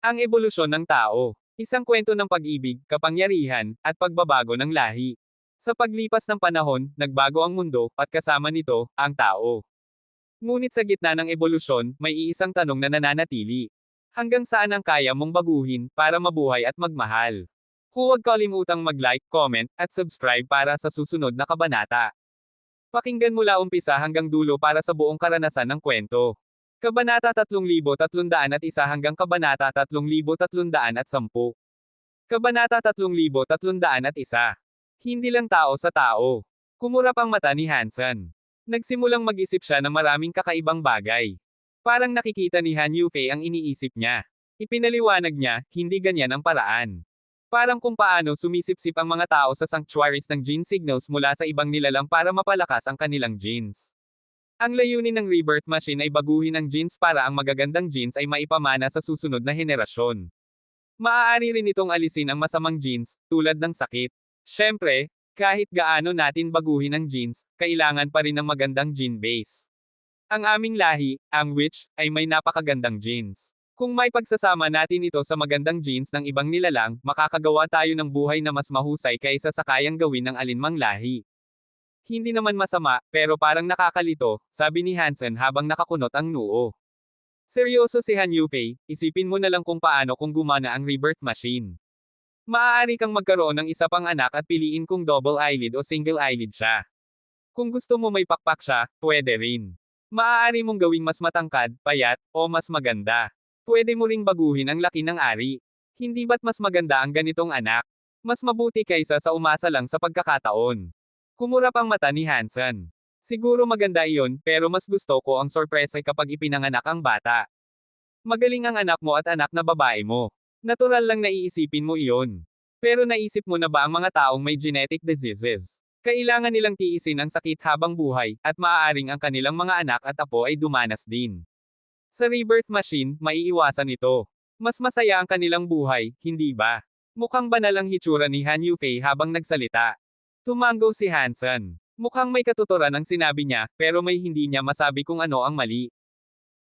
Ang ebolusyon ng tao. Isang kwento ng pag-ibig, kapangyarihan, at pagbabago ng lahi. Sa paglipas ng panahon, nagbago ang mundo, at kasama nito, ang tao. Ngunit sa gitna ng ebolusyon, may iisang tanong na nananatili. Hanggang saan ang kaya mong baguhin, para mabuhay at magmahal? Huwag kalimutang mag-like, comment, at subscribe para sa susunod na kabanata. Pakinggan mula umpisa hanggang dulo para sa buong karanasan ng kwento. Kabanata 3301 hanggang Kabanata 3310. Kabanata 3301. Hindi lang tao sa tao. Kumurap ang mata ni Hansen. Nagsimulang mag-isip siya ng maraming kakaibang bagay. Parang nakikita ni Han Yufei ang iniisip niya. Ipinaliwanag niya, hindi ganyan ang paraan. Parang kung paano sumisipsip ang mga tao sa sanctuaries ng gene signals mula sa ibang nilalang para mapalakas ang kanilang genes. Ang layunin ng rebirth machine ay baguhin ang genes para ang magagandang genes ay maipamana sa susunod na henerasyon. Maaari rin itong alisin ang masamang genes, tulad ng sakit. Siyempre, kahit gaano natin baguhin ang genes, kailangan pa rin ng magandang gene base. Ang aming lahi, ang witch, ay may napakagandang genes. Kung may pagsasama natin ito sa magandang genes ng ibang nilalang, makakagawa tayo ng buhay na mas mahusay kaysa sa kayang gawin ng alinmang lahi. Hindi naman masama, pero parang nakakalito, sabi ni Hansen habang nakakunot ang noo. Seryoso si Han Yufei, isipin mo na lang kung paano kung gumana ang rebirth machine. Maaari kang magkaroon ng isa pang anak at piliin kung double eyelid o single eyelid siya. Kung gusto mo may pakpak siya, pwede rin. Maaari mong gawing mas matangkad, payat, o mas maganda. Pwede mo ring baguhin ang laki ng ari. Hindi ba't mas maganda ang ganitong anak? Mas mabuti kaysa sa umasa lang sa pagkakataon. Kumurap ang mata ni Hansen. Siguro maganda iyon, pero mas gusto ko ang sorpresa kapag ipinanganak ang bata. Magaling ang anak mo at anak na babae mo. Natural lang na iisipin mo iyon. Pero naisip mo na ba ang mga taong may genetic diseases? Kailangan nilang tiisin ang sakit habang buhay, at maaaring ang kanilang mga anak at apo ay dumanas din. Sa rebirth machine, maiiwasan ito. Mas masaya ang kanilang buhay, hindi ba? Mukhang banal ang hitsura ni Han Yufei habang nagsalita. Tumanggaw si Hansen. Mukhang may katuturan ang sinabi niya, pero may hindi niya masabi kung ano ang mali.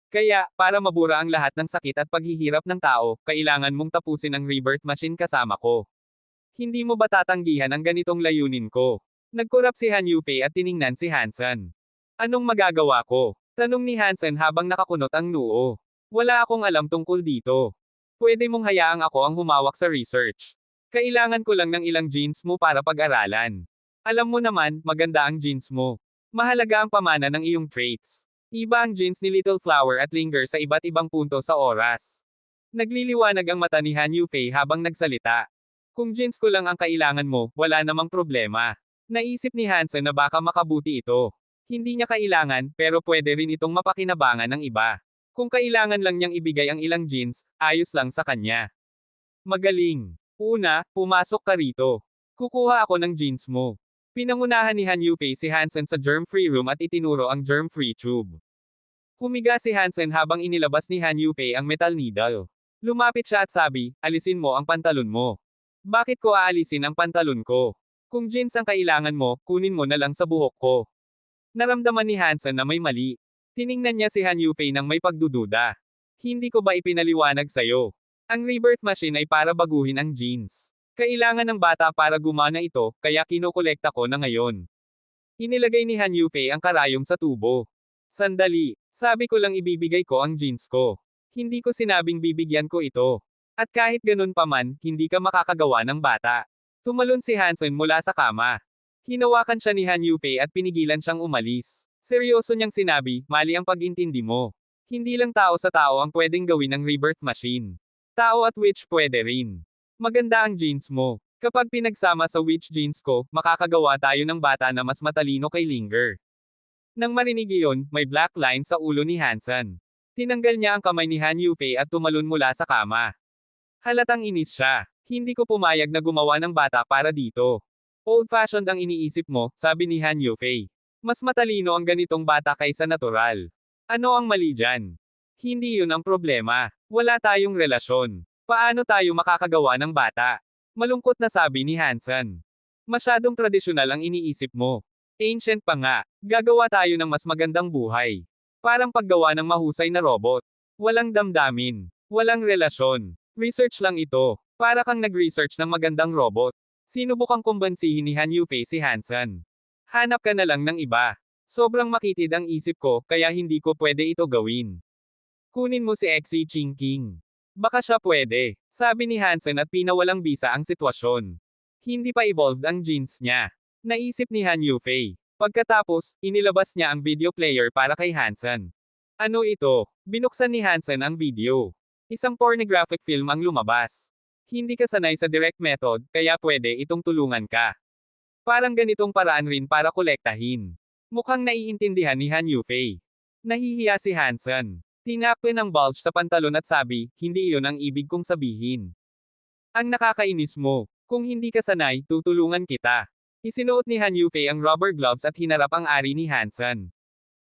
Kaya, para mabura ang lahat ng sakit at paghihirap ng tao, kailangan mong tapusin ang rebirth machine kasama ko. Hindi mo ba tatanggihan ang ganitong layunin ko? Nagkurap si Han Yufei at tiningnan si Hansen. Anong magagawa ko? Tanong ni Hansen habang nakakunot ang noo. Wala akong alam tungkol dito. Pwede mong hayaang ako ang humawak sa research. Kailangan ko lang ng ilang genes mo para pag-aralan. Alam mo naman, maganda ang genes mo. Mahalaga ang pamana ng iyong traits. Iba ang genes ni Little Flower at Linger sa iba't ibang punto sa oras. Nagliliwanag ang mata ni Han Yufei habang nagsalita. Kung genes ko lang ang kailangan mo, wala namang problema. Naisip ni Hansen na baka makabuti ito. Hindi niya kailangan, pero pwede rin itong mapakinabangan ng iba. Kung kailangan lang niyang ibigay ang ilang genes, ayos lang sa kanya. Magaling. Una, pumasok ka rito. Kukuha ako ng genes mo. Pinangunahan ni Han Yufei si Hansen sa germ-free room at itinuro ang germ-free tube. Humiga si Hansen habang inilabas ni Han Yufei ang metal needle. Lumapit siya at sabi, alisin mo ang pantalon mo. Bakit ko aalisin ang pantalon ko? Kung jeans ang kailangan mo, kunin mo na lang sa buhok ko. Naramdaman ni Hansen na may mali. Tiningnan niya si Han Yufei nang may pagdududa. Hindi ko ba ipinaliwanag sa'yo? Ang rebirth machine ay para baguhin ang genes. Kailangan ng bata para gumana ito, kaya kinokolekta ko na ngayon. Inilagay ni Han Yufei ang karayom sa tubo. Sandali, sabi ko lang ibibigay ko ang genes ko. Hindi ko sinabing bibigyan ko ito. At kahit ganun pa man, hindi ka makakagawa ng bata. Tumalon si Hansen mula sa kama. Hinawakan siya ni Han Yufei at pinigilan siyang umalis. Seryoso niyang sinabi, mali ang pag-intindi mo. Hindi lang tao sa tao ang pwedeng gawin ng rebirth machine. Tao at witch pwede rin. Maganda ang genes mo. Kapag pinagsama sa witch genes ko, makakagawa tayo ng bata na mas matalino kay Linger. Nang marinig iyon, may black line sa ulo ni Hansen. Tinanggal niya ang kamay ni Han Yufei at tumalon mula sa kama. Halatang inis siya. Hindi ko pumayag na gumawa ng bata para dito. Old-fashioned ang iniisip mo, sabi ni Han Yufei. Mas matalino ang ganitong bata kaysa natural. Ano ang mali dyan? Hindi yun ang problema. Wala tayong relasyon. Paano tayo makakagawa ng bata? Malungkot na sabi ni Hansen. Masyadong tradisyonal ang iniisip mo. Ancient pa nga. Gagawa tayo ng mas magandang buhay. Parang paggawa ng mahusay na robot. Walang damdamin. Walang relasyon. Research lang ito. Para kang nag-research ng magandang robot. Sinubukang kumbansihin ni Han Yufei si Hansen. Hanap ka na lang ng iba. Sobrang makitid ang isip ko, kaya hindi ko pwede ito gawin. Kunin mo si Xi Jinping. Baka siya pwede, sabi ni Hansen at pinawalang bisa ang sitwasyon. Hindi pa evolved ang genes niya. Naisip ni Han Yufei. Pagkatapos, inilabas niya ang video player para kay Hansen. Ano ito? Binuksan ni Hansen ang video. Isang pornographic film ang lumabas. Hindi ka sanay sa direct method, kaya pwede itong tulungan ka. Parang ganitong paraan rin para kolektahin. Mukhang naiintindihan ni Han Yufei. Nahihiya si Hansen. Tinakpan ang bulge sa pantalon at sabi, hindi iyon ang ibig kong sabihin. Ang nakakainis mo. Kung hindi ka sanay, tutulungan kita. Isinuot ni Han Yufei ang rubber gloves at hinarap ang ari ni Hansen.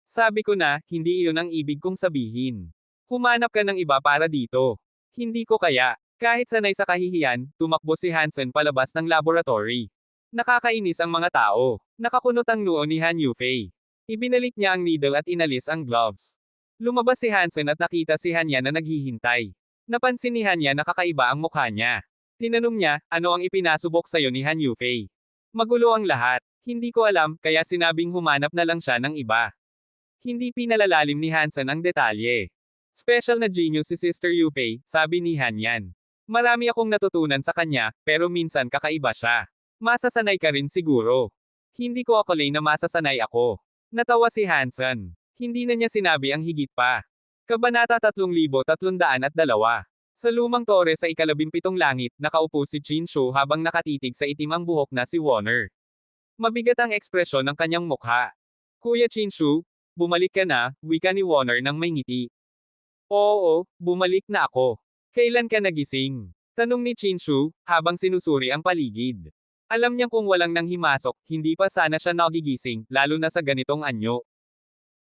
Sabi ko na, hindi iyon ang ibig kong sabihin. Humanap ka ng iba para dito. Hindi ko kaya. Kahit sanay sa kahihiyan, tumakbo si Hansen palabas ng laboratory. Nakakainis ang mga tao. Nakakunot ang noo ni Han Yufei. Ibinalik niya ang needle at inalis ang gloves. Lumabas si Hansen at nakita si Hanya na naghihintay. Napansin ni Hanya na kakaiba ang mukha niya. Tinanong niya, ano ang ipinasubok sa'yo ni Han Yufei? Magulo ang lahat. Hindi ko alam, kaya sinabing humanap na lang siya ng iba. Hindi pinalalalim ni Hansen ang detalye. Special na genius si Sister Yufei, sabi ni Hanyan. Marami akong natutunan sa kanya, pero minsan kakaiba siya. Masasanay ka rin siguro. Hindi ko akalain na masasanay ako. Natawa si Hansen. Hindi na niya sinabi ang higit pa. Kabanata 3302. Sa lumang tore sa ika-17 langit, nakaupo si Chin Shu habang nakatitig sa itim ang buhok na si Warner. Mabigat ang ekspresyon ng kanyang mukha. Kuya Chin Shu, bumalik ka na, wika ni Warner nang may ngiti. Oo, bumalik na ako. Kailan ka nagising? Tanong ni Chin Shu, habang sinusuri ang paligid. Alam niyang kung walang nang himasok, hindi pa sana siya nagigising, lalo na sa ganitong anyo.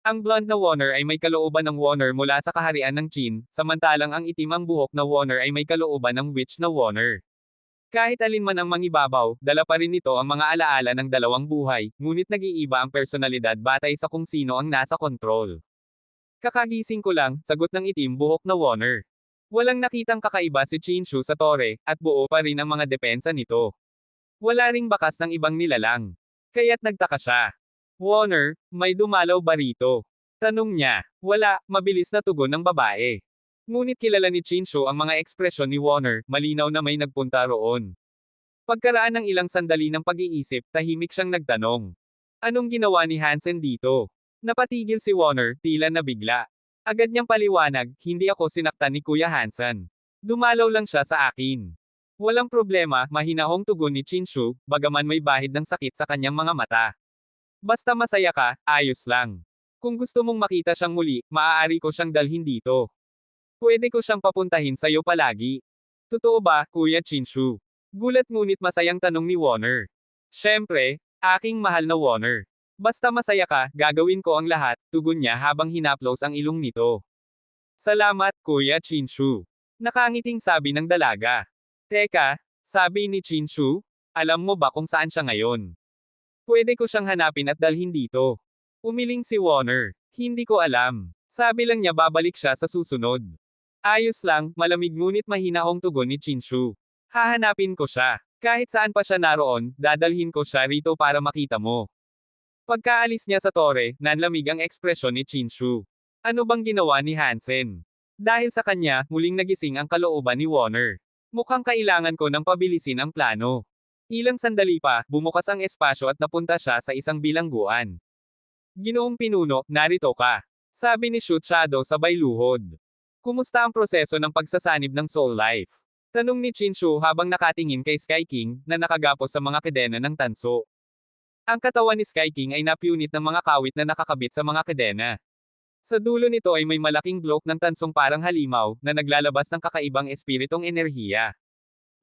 Ang blonde na Warner ay may kalooban ng Warner mula sa kaharian ng Qin, samantalang ang itim ang buhok na Warner ay may kalooban ng witch na Warner. Kahit alin man ang mangibabaw, dala pa rin nito ang mga alaala ng dalawang buhay, ngunit nag-iiba ang personalidad batay sa kung sino ang nasa kontrol. Kakagising ko lang, sagot ng itim buhok na Warner. Walang nakitang kakaiba si Chin Shu sa tore, at buo pa rin ang mga depensa nito. Wala ring bakas ng ibang nilalang. Kaya't nagtaka siya. Warner, may dumalaw ba rito? Tanong niya. Wala, mabilis na tugon ng babae. Ngunit kilala ni Chin Shu ang mga ekspresyon ni Warner, malinaw na may nagpunta roon. Pagkaraan ng ilang sandali ng pag-iisip, tahimik siyang nagtanong. Anong ginawa ni Hansen dito? Napatigil si Warner, tila nabigla. Agad niyang paliwanag, hindi ako sinaktan ni Kuya Hansen. Dumalaw lang siya sa akin. Walang problema, mahinahong tugon ni Chin Shu, bagaman may bahid ng sakit sa kanyang mga mata. Basta masaya ka, ayos lang. Kung gusto mong makita siyang muli, maaari ko siyang dalhin dito. Pwede ko siyang papuntahin sa'yo palagi. Totoo ba, Kuya Chin Shu? Gulat ngunit masayang tanong ni Warner. Siyempre, aking mahal na Warner. Basta masaya ka, gagawin ko ang lahat, tugon niya habang hinaplos ang ilong nito. Salamat, Kuya Chin Shu. Nakangiting sabi ng dalaga. Teka, sabi ni Chin Shu, alam mo ba kung saan siya ngayon? Pwede ko siyang hanapin at dalhin dito. Umiling si Warner. Hindi ko alam. Sabi lang niya babalik siya sa susunod. Ayos lang, malamig ngunit mahinahong tugon ni Chin Shu. Hahanapin ko siya. Kahit saan pa siya naroon, dadalhin ko siya rito para makita mo. Pagkaalis niya sa tore, nanlamig ang ekspresyon ni Chin Shu. Ano bang ginawa ni Hansen? Dahil sa kanya, muling nagising ang kalooban ni Warner. Mukhang kailangan ko ng pabilisin ang plano. Ilang sandali pa, bumukas ang espasyo at napunta siya sa isang bilangguan. Ginoong Pinuno, narito ka. Sabi ni Shoot Shadow sabay luhod. Kumusta ang proseso ng pagsasanib ng Soul Life? Tanong ni Chin Shu habang nakatingin kay Sky King, na nakagapos sa mga kadena ng tanso. Ang katawan ni Sky King ay napunit ng mga kawit na nakakabit sa mga kadena. Sa dulo nito ay may malaking bloke ng tansong parang halimaw, na naglalabas ng kakaibang espiritong enerhiya.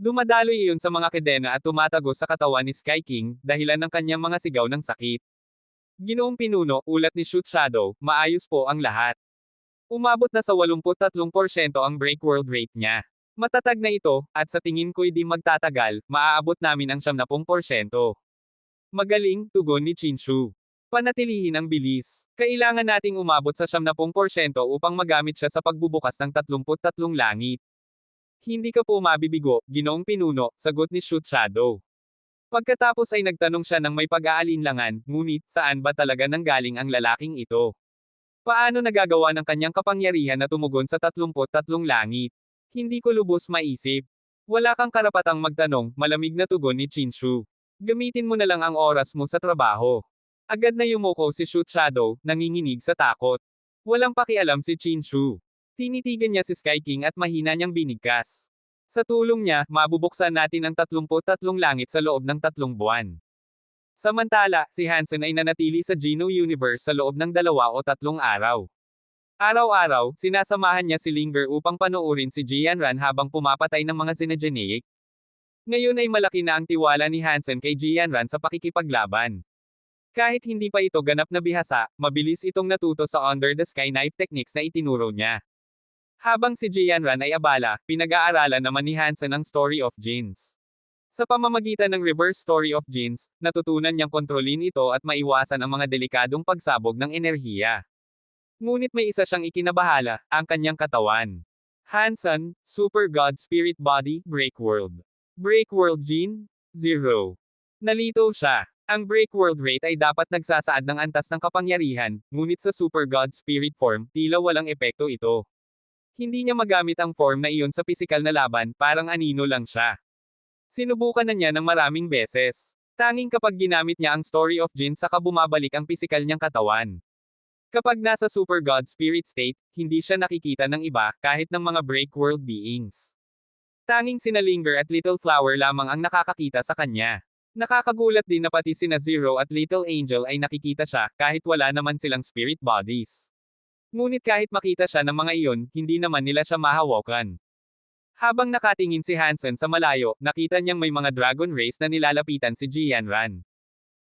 Dumadaloy iyon sa mga kadena at tumatagos sa katawan ni Sky King, dahilan ng kanyang mga sigaw ng sakit. Ginoong Pinuno, ulat ni Shoot Shadow, maayos po ang lahat. Umabot na sa 83% ang break world rate niya. Matatag na ito, at sa tingin ko'y di magtatagal, maaabot namin ang 70%. Magaling, tugon ni Chin Shu. Panatilihin ang bilis. Kailangan nating umabot sa 70% upang magamit siya sa pagbubukas ng 33 langit. Hindi ka po mabibigo, Ginoong Pinuno, sagot ni Shoot Shadow. Pagkatapos ay nagtanong siya ng may pag-aalinlangan, ngunit saan ba talaga nanggaling ang lalaking ito? Paano nagagawa ng kanyang kapangyarihan na tumugon sa 33 langit? Hindi ko lubos maisip. Wala kang karapatang magtanong, malamig na tugon ni Chinshu. Gamitin mo na lang ang oras mo sa trabaho. Agad na yumuko si Shoot Shadow, nanginginig sa takot. Walang pakialam si Chinshu. Tinitigan niya si Sky King at mahina niyang binigkas. Sa tulong niya, mabubuksan natin ang 33 langit sa loob ng 3 buwan. Samantala, si Hansen ay nanatili sa Geno Universe sa loob ng 2 o 3 araw. Araw-araw, sinasamahan niya si Linger upang panoorin si Jianran habang pumapatay ng mga Xenogeneic. Ngayon ay malaki na ang tiwala ni Hansen kay Jianran sa pakikipaglaban. Kahit hindi pa ito ganap na bihasa, mabilis itong natuto sa Under the Sky Knife techniques na itinuro niya. Habang si Jianran ay abala, pinag-aaralan naman ni Hansen ang Story of Genes. Sa pamamagitan ng Reverse Story of Genes, natutunan niyang kontrolin ito at maiwasan ang mga delikadong pagsabog ng enerhiya. Ngunit may isa siyang ikinabahala, ang kanyang katawan. Hansen, Super God Spirit Body, Break World. Break World Gene? 0. Nalito siya. Ang Break World Rate ay dapat nagsasaad ng antas ng kapangyarihan, ngunit sa Super God Spirit form, tila walang epekto ito. Hindi niya magamit ang form na iyon sa pisikal na laban, parang anino lang siya. Sinubukan na niya ng maraming beses. Tanging kapag ginamit niya ang Story of Genes saka bumabalik ang pisikal niyang katawan. Kapag nasa Super God Spirit state, hindi siya nakikita ng iba, kahit ng mga Break World beings. Tanging sina Linger at Little Flower lamang ang nakakakita sa kanya. Nakakagulat din na pati sina Zero at Little Angel ay nakikita siya, kahit wala naman silang spirit bodies. Ngunit kahit makita siya ng mga iyon, hindi naman nila siya mahawakan. Habang nakatingin si Hansen sa malayo, nakita niyang may mga dragon race na nilalapitan si Jianran.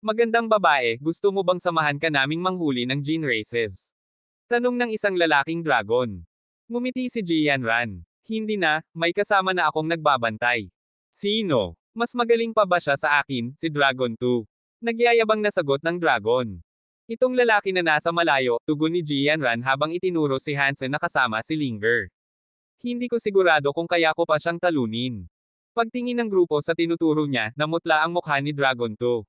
Magandang babae, gusto mo bang samahan ka naming manghuli ng gene races? Tanong ng isang lalaking dragon. Ngumiti si Jianran. Hindi na, may kasama na akong nagbabantay. Sino? Mas magaling pa ba siya sa akin, si Dragon 2? Nagyayabang na sagot ng dragon. Itong lalaki na nasa malayo, tugon ni Jianran habang itinuro si Hansen na kasama si Linger. Hindi ko sigurado kung kaya ko pa siyang talunin. Pagtingin ng grupo sa tinuturo niya, namutla ang mukha ni Dragon 2.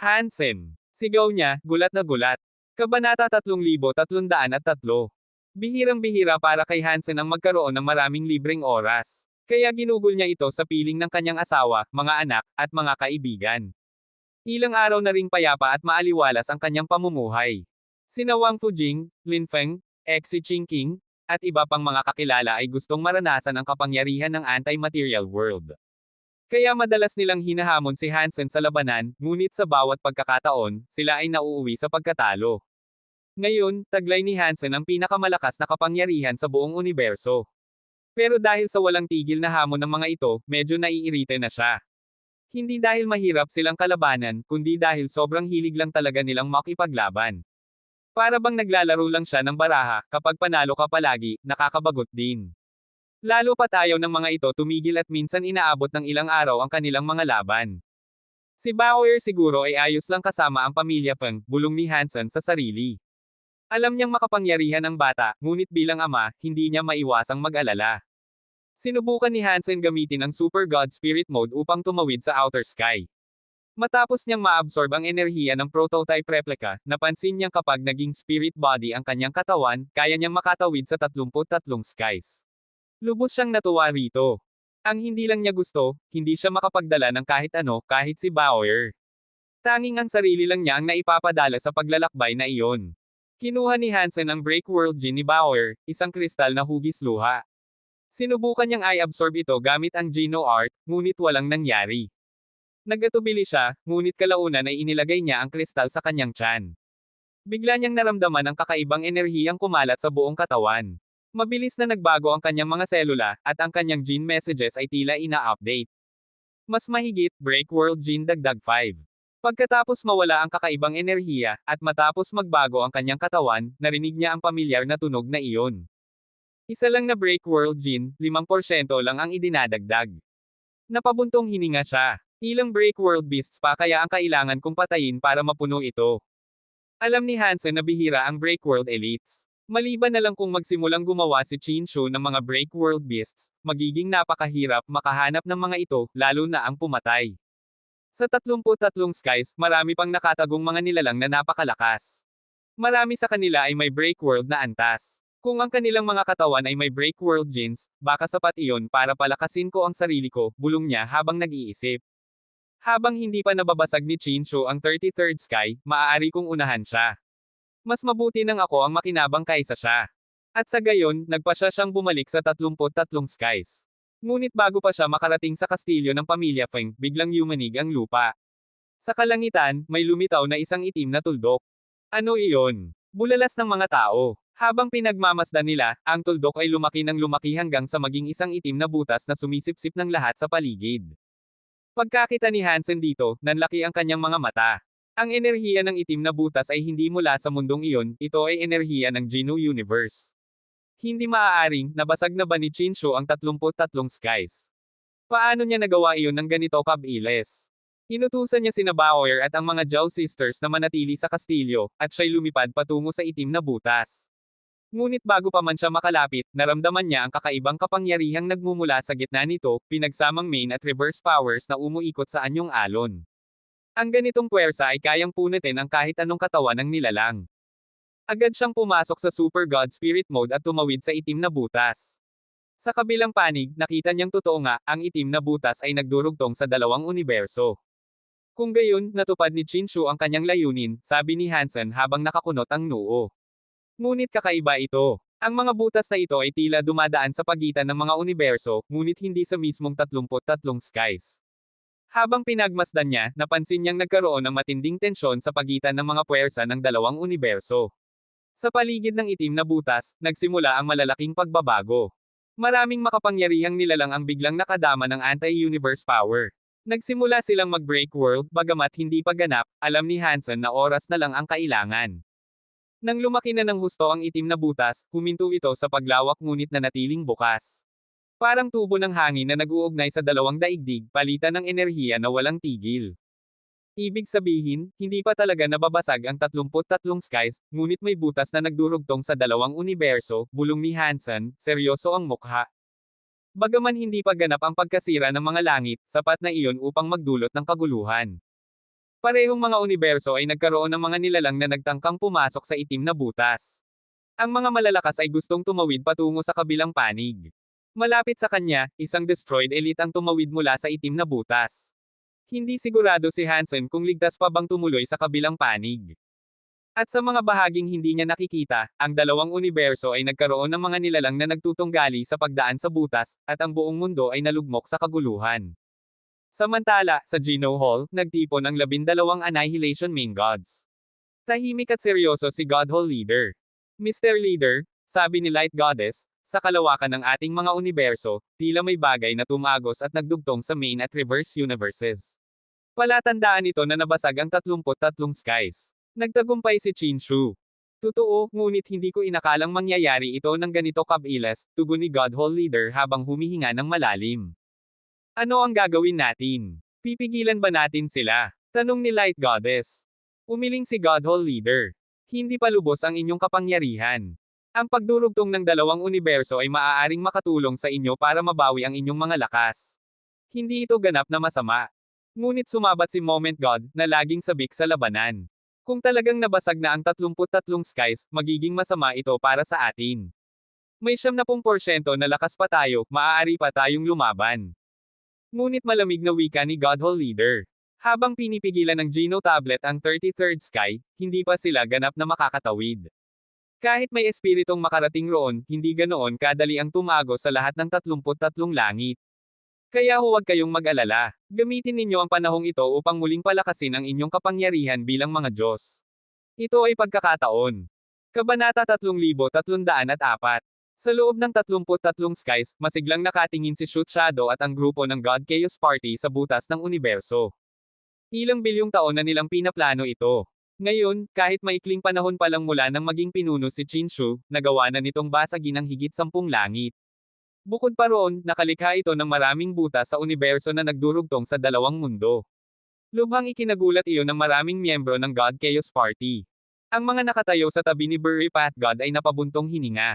Hansen. Sigaw niya, gulat na gulat. Kabanata 3303. Bihirang-bihira para kay Hansen ang magkaroon ng maraming libreng oras. Kaya ginugol niya ito sa piling ng kanyang asawa, mga anak, at mga kaibigan. Ilang araw na ring payapa at maaliwalas ang kanyang pamumuhay. Sina Wang Fujing, Lin Feng, Xi Jinping, at iba pang mga kakilala ay gustong maranasan ang kapangyarihan ng anti-material world. Kaya madalas nilang hinahamon si Hansen sa labanan, ngunit sa bawat pagkakataon, sila ay nauuwi sa pagkatalo. Ngayon, taglay ni Hansen ang pinakamalakas na kapangyarihan sa buong universo. Pero dahil sa walang tigil na hamon ng mga ito, medyo naiirite na siya. Hindi dahil mahirap silang kalabanan, kundi dahil sobrang hilig lang talaga nilang makipaglaban. Para bang naglalaro lang siya ng baraha, kapag panalo ka palagi, nakakabagot din. Lalo pat ayaw ng mga ito tumigil at minsan inaabot ng ilang araw ang kanilang mga laban. Si Bauer siguro ay ayos lang kasama ang pamilya Feng, bulong ni Hansen sa sarili. Alam niyang makapangyarihan ang bata, ngunit bilang ama, hindi niya maiwasang mag-alala. Sinubukan ni Hansen gamitin ang Super God Spirit Mode upang tumawid sa outer sky. Matapos niyang maabsorb ang enerhiya ng prototype replica, napansin niyang kapag naging spirit body ang kanyang katawan, kaya niyang makatawid sa 33 skies. Lubos siyang natuwa rito. Ang hindi lang niya gusto, hindi siya makapagdala ng kahit ano, kahit si Bauer. Tanging ang sarili lang niya ang naipapadala sa paglalakbay na iyon. Kinuha ni Hansen ang Break World Gene ni Bauer, isang kristal na hugis luha. Sinubukan niyang i-absorb ito gamit ang Geno Art, ngunit walang nangyari. Nagatubili siya, ngunit kalaunan ay inilagay niya ang kristal sa kanyang tiyan. Bigla niyang naramdaman ang kakaibang enerhiyang kumalat sa buong katawan. Mabilis na nagbago ang kanyang mga selula, at ang kanyang gene messages ay tila ina-update. Mas mahigit, Break World Gene dagdag 5. Pagkatapos mawala ang kakaibang enerhiya, at matapos magbago ang kanyang katawan, narinig niya ang pamilyar na tunog na iyon. Isa lang na Break World Gene, 5% lang ang idinadagdag. Napabuntong hininga siya. Ilang Break World Beasts pa kaya ang kailangan kong patayin para mapuno ito. Alam ni Hansen na bihira ang Break World Elites. Maliban na lang kung magsimulang gumawa si Chinchu ng mga break world beasts, magiging napakahirap makahanap ng mga ito, lalo na ang pumatay. Sa 33 skies, marami pang nakatagong mga nilalang na napakalakas. Marami sa kanila ay may break world na antas. Kung ang kanilang mga katawan ay may break world genes, baka sapat iyon para palakasin ko ang sarili ko, bulong niya habang nag-iisip. Habang hindi pa nababasag ni Chinchu ang 33rd sky, maaari kong unahan siya. Mas mabuti nang ako ang makinabang kaysa siya. At sa gayon, nagpasya siyang bumalik sa 33 skies. Ngunit bago pa siya makarating sa kastilyo ng pamilya Feng, biglang yumanig ang lupa. Sa kalangitan, may lumitaw na isang itim na tuldok. Ano iyon? Bulalas ng mga tao. Habang pinagmamasdan nila, ang tuldok ay lumaki ng lumaki hanggang sa maging isang itim na butas na sumisipsip ng lahat sa paligid. Pagkakita ni Hansen dito, nanlaki ang kanyang mga mata. Ang enerhiya ng itim na butas ay hindi mula sa mundong iyon, ito ay enerhiya ng Geno Universe. Hindi maaaring, nabasag na ba ni Chinchu ang 33 skies? Paano niya nagawa iyon ng ganito kabilis? Inutusan niya sina Baoer at ang mga Zhao sisters na manatili sa kastilyo, at siya'y lumipad patungo sa itim na butas. Ngunit bago pa man siya makalapit, naramdaman niya ang kakaibang kapangyarihang nagmumula sa gitna nito, pinagsamang main at reverse powers na umuikot sa anyong alon. Ang ganitong puwersa ay kayang punutin ang kahit anong katawan ng nilalang. Agad siyang pumasok sa Super God Spirit Mode at tumawid sa itim na butas. Sa kabilang panig, nakita niyang totoo nga, ang itim na butas ay nagdurugtong sa dalawang universo. Kung gayon, natupad ni Chinchu ang kanyang layunin, sabi ni Hansen habang nakakunot ang noo. Ngunit kakaiba ito. Ang mga butas na ito ay tila dumadaan sa pagitan ng mga universo, ngunit hindi sa mismong 33 skies. Habang pinagmasdan niya, napansin niyang nagkaroon ng matinding tensyon sa pagitan ng mga puwersa ng dalawang universo. Sa paligid ng itim na butas, nagsimula ang malalaking pagbabago. Maraming makapangyarihang nilalang ang biglang nakadama ng anti-universe power. Nagsimula silang mag-break world, bagamat hindi pa ganap, alam ni Hansen na oras na lang ang kailangan. Nang lumaki na ng husto ang itim na butas, huminto ito sa paglawak ngunit nanatiling bukas. Parang tubo ng hangin na nag-uugnay sa dalawang daigdig, palitan ng enerhiya na walang tigil. Ibig sabihin, hindi pa talaga nababasag ang 33 skies, ngunit may butas na nagdurugtong sa dalawang universo, bulong ni Hansen, seryoso ang mukha. Bagaman hindi pa ganap ang pagkasira ng mga langit, sapat na iyon upang magdulot ng kaguluhan. Parehong mga universo ay nagkaroon ng mga nilalang na nagtangkang pumasok sa itim na butas. Ang mga malalakas ay gustong tumawid patungo sa kabilang panig. Malapit sa kanya, isang destroyed elite ang tumawid mula sa itim na butas. Hindi sigurado si Hansen kung ligtas pa bang tumuloy sa kabilang panig. At sa mga bahaging hindi niya nakikita, ang dalawang universo ay nagkaroon ng mga nilalang na nagtutunggali sa pagdaan sa butas, at ang buong mundo ay nalugmok sa kaguluhan. Samantala, sa Geno Hall, nagtipon ang 12 Annihilation Main Gods. Tahimik at seryoso si God Hall Leader. Mr. Leader, sabi ni Light Goddess, sa kalawakan ng ating mga universo, tila may bagay na tumagos at nagdugtong sa main at reverse universes. Palatandaan ito na nabasag ang 33 skies. Nagtagumpay si Chinchu. Totoo, ngunit hindi ko inakalang mangyayari ito ng ganito kabilis, tugon ni God Hall Leader habang humihinga ng malalim. Ano ang gagawin natin? Pipigilan ba natin sila? Tanong ni Light Goddess. Umiling si God Hall Leader. Hindi pa lubos ang inyong kapangyarihan. Ang pagdurugtong ng dalawang universo ay maaaring makatulong sa inyo para mabawi ang inyong mga lakas. Hindi ito ganap na masama. Ngunit sumabat si Moment God, na laging sabik sa labanan. Kung talagang nabasag na ang 33 skies, magiging masama ito para sa atin. May 70% na lakas pa tayo, maaari pa tayong lumaban. Ngunit malamig na wika ni God Hall Leader. Habang pinipigilan ng Geno Tablet ang 33rd sky, hindi pa sila ganap na makakatawid. Kahit may espiritong makarating roon, hindi ganoon kadali ang tumago sa lahat ng 33 langit. Kaya huwag kayong mag-alala. Gamitin ninyo ang panahong ito upang muling palakasin ang inyong kapangyarihan bilang mga Diyos. Ito ay pagkakataon. Kabanata 3304. Sa loob ng 33 skies, masiglang nakatingin si Shoot Shadow at ang grupo ng God Chaos Party sa butas ng universo. Ilang bilyong taon na nilang pinaplano ito. Ngayon, kahit maikling panahon pa lang mula nang maging pinuno si Chinchu, nagawa na nitong basagin ang higit 10 langit. Bukod pa roon, nakalikha ito ng maraming butas sa universo na nagdurugtong sa dalawang mundo. Lubhang ikinagulat iyon ng maraming miyembro ng God Chaos Party. Ang mga nakatayo sa tabi ni Burry Pathgod ay napabuntong hininga.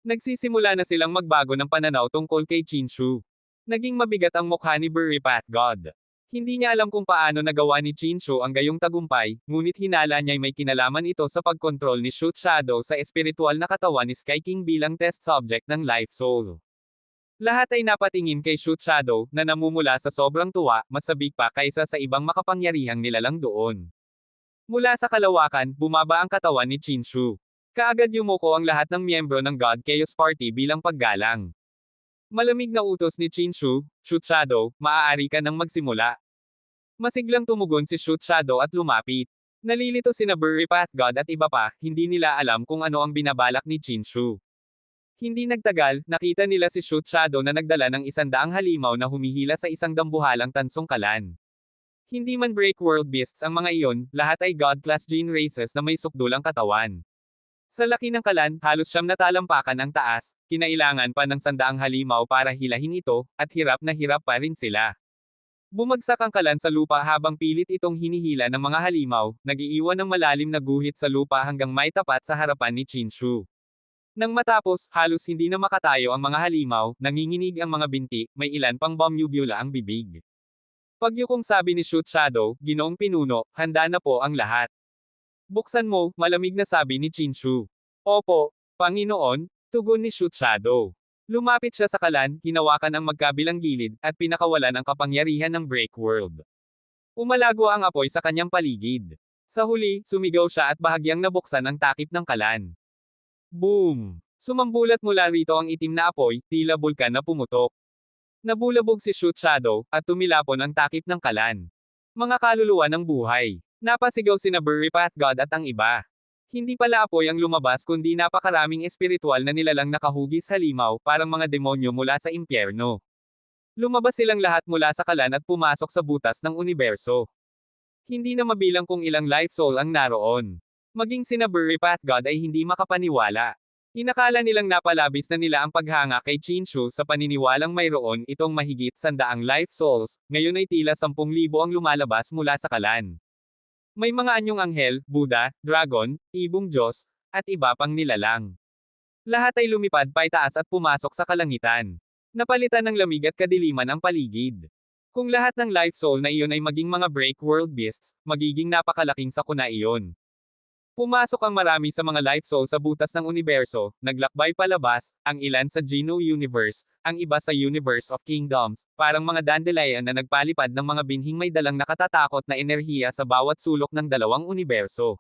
Nagsisimula na silang magbago ng pananaw tungkol kay Chinshu. Naging mabigat ang mukha ni Burry Pathgod. Hindi niya alam kung paano nagawa ni Chinshu ang gayong tagumpay, ngunit hinala niya'y may kinalaman ito sa pagkontrol ni Shoot Shadow sa espiritual na katawan ni Sky King bilang test subject ng Life Soul. Lahat ay napatingin kay Shoot Shadow, na namumula sa sobrang tuwa, mas sabik pa kaysa sa ibang makapangyarihang nilalang doon. Mula sa kalawakan, bumaba ang katawan ni Chinshu. Kaagad yumuko ang lahat ng miyembro ng God Chaos Party bilang paggalang. Malamig na utos ni Chinshu, Shoot Shadow, maaari ka nang magsimula. Masiglang tumugon si Shoot Shadow at lumapit. Nalilito sina Burry Pathgod at iba pa, hindi nila alam kung ano ang binabalak ni Chinshu. Hindi nagtagal, nakita nila si Shoot Shadow na nagdala ng 100 halimaw na humihila sa isang dambuhalang tansong kalan. Hindi man break world beasts ang mga iyon, lahat ay God-class gene races na may sukdulang katawan. Sa laki ng kalan, halos siyam na talampakan ang taas, kinailangan pa ng 100 halimaw para hilahin ito, at hirap na hirap pa rin sila. Bumagsak ang kalan sa lupa habang pilit itong hinihila ng mga halimaw, nag-iiwan ng malalim na guhit sa lupa hanggang may tapat sa harapan ni Chinshu. Nang matapos, halos hindi na makatayo ang mga halimaw, nanginginig ang mga binti, may ilan pang bomb uvula ang bibig. Pagyukong sabi ni Shoot Shadow, Ginoong Pinuno, handa na po ang lahat. Buksan mo, malamig na sabi ni Chinshu. Opo, Panginoon, tugon ni Shoot Shadow. Lumapit siya sa kalan, hinawakan ang magkabilang gilid, at pinakawalan ang kapangyarihan ng Break World. Umalago ang apoy sa kanyang paligid. Sa huli, sumigaw siya at bahagyang nabuksan ang takip ng kalan. Boom! Sumambulat mula rito ang itim na apoy, tila bulkan na pumutok. Nabulabog si Shoot Shadow, at tumilapon ang takip ng kalan. Mga kaluluwa ng buhay. Napasigaw sina Burry Pathgod at ang iba. Hindi pala apoy ang lumabas kundi napakaraming espiritual na nilalang nakahugis halimaw, parang mga demonyo mula sa impyerno. Lumabas silang lahat mula sa kalan at pumasok sa butas ng universo. Hindi na mabilang kung ilang life soul ang naroon. Maging sina Burry Pathgod ay hindi makapaniwala. Inakala nilang napalabis na nila ang paghanga kay Chinshu sa paniniwalang mayroon itong mahigit 100 life souls, ngayon ay tila 10,000 ang lumalabas mula sa kalan. May mga anyong anghel, Buddha, dragon, ibong Diyos, at iba pang nilalang. Lahat ay lumipad paitaas at pumasok sa kalangitan. Napalitan ng lamig at kadiliman ang paligid. Kung lahat ng life soul na iyon ay maging mga break world beasts, magiging napakalaking sakuna iyon. Pumasok ang marami sa mga life soul sa butas ng universo, naglakbay palabas, ang ilan sa Geno Universe, ang iba sa Universe of Kingdoms, parang mga dandelion na nagpalipad ng mga binhing may dalang nakatatakot na enerhiya sa bawat sulok ng dalawang universo.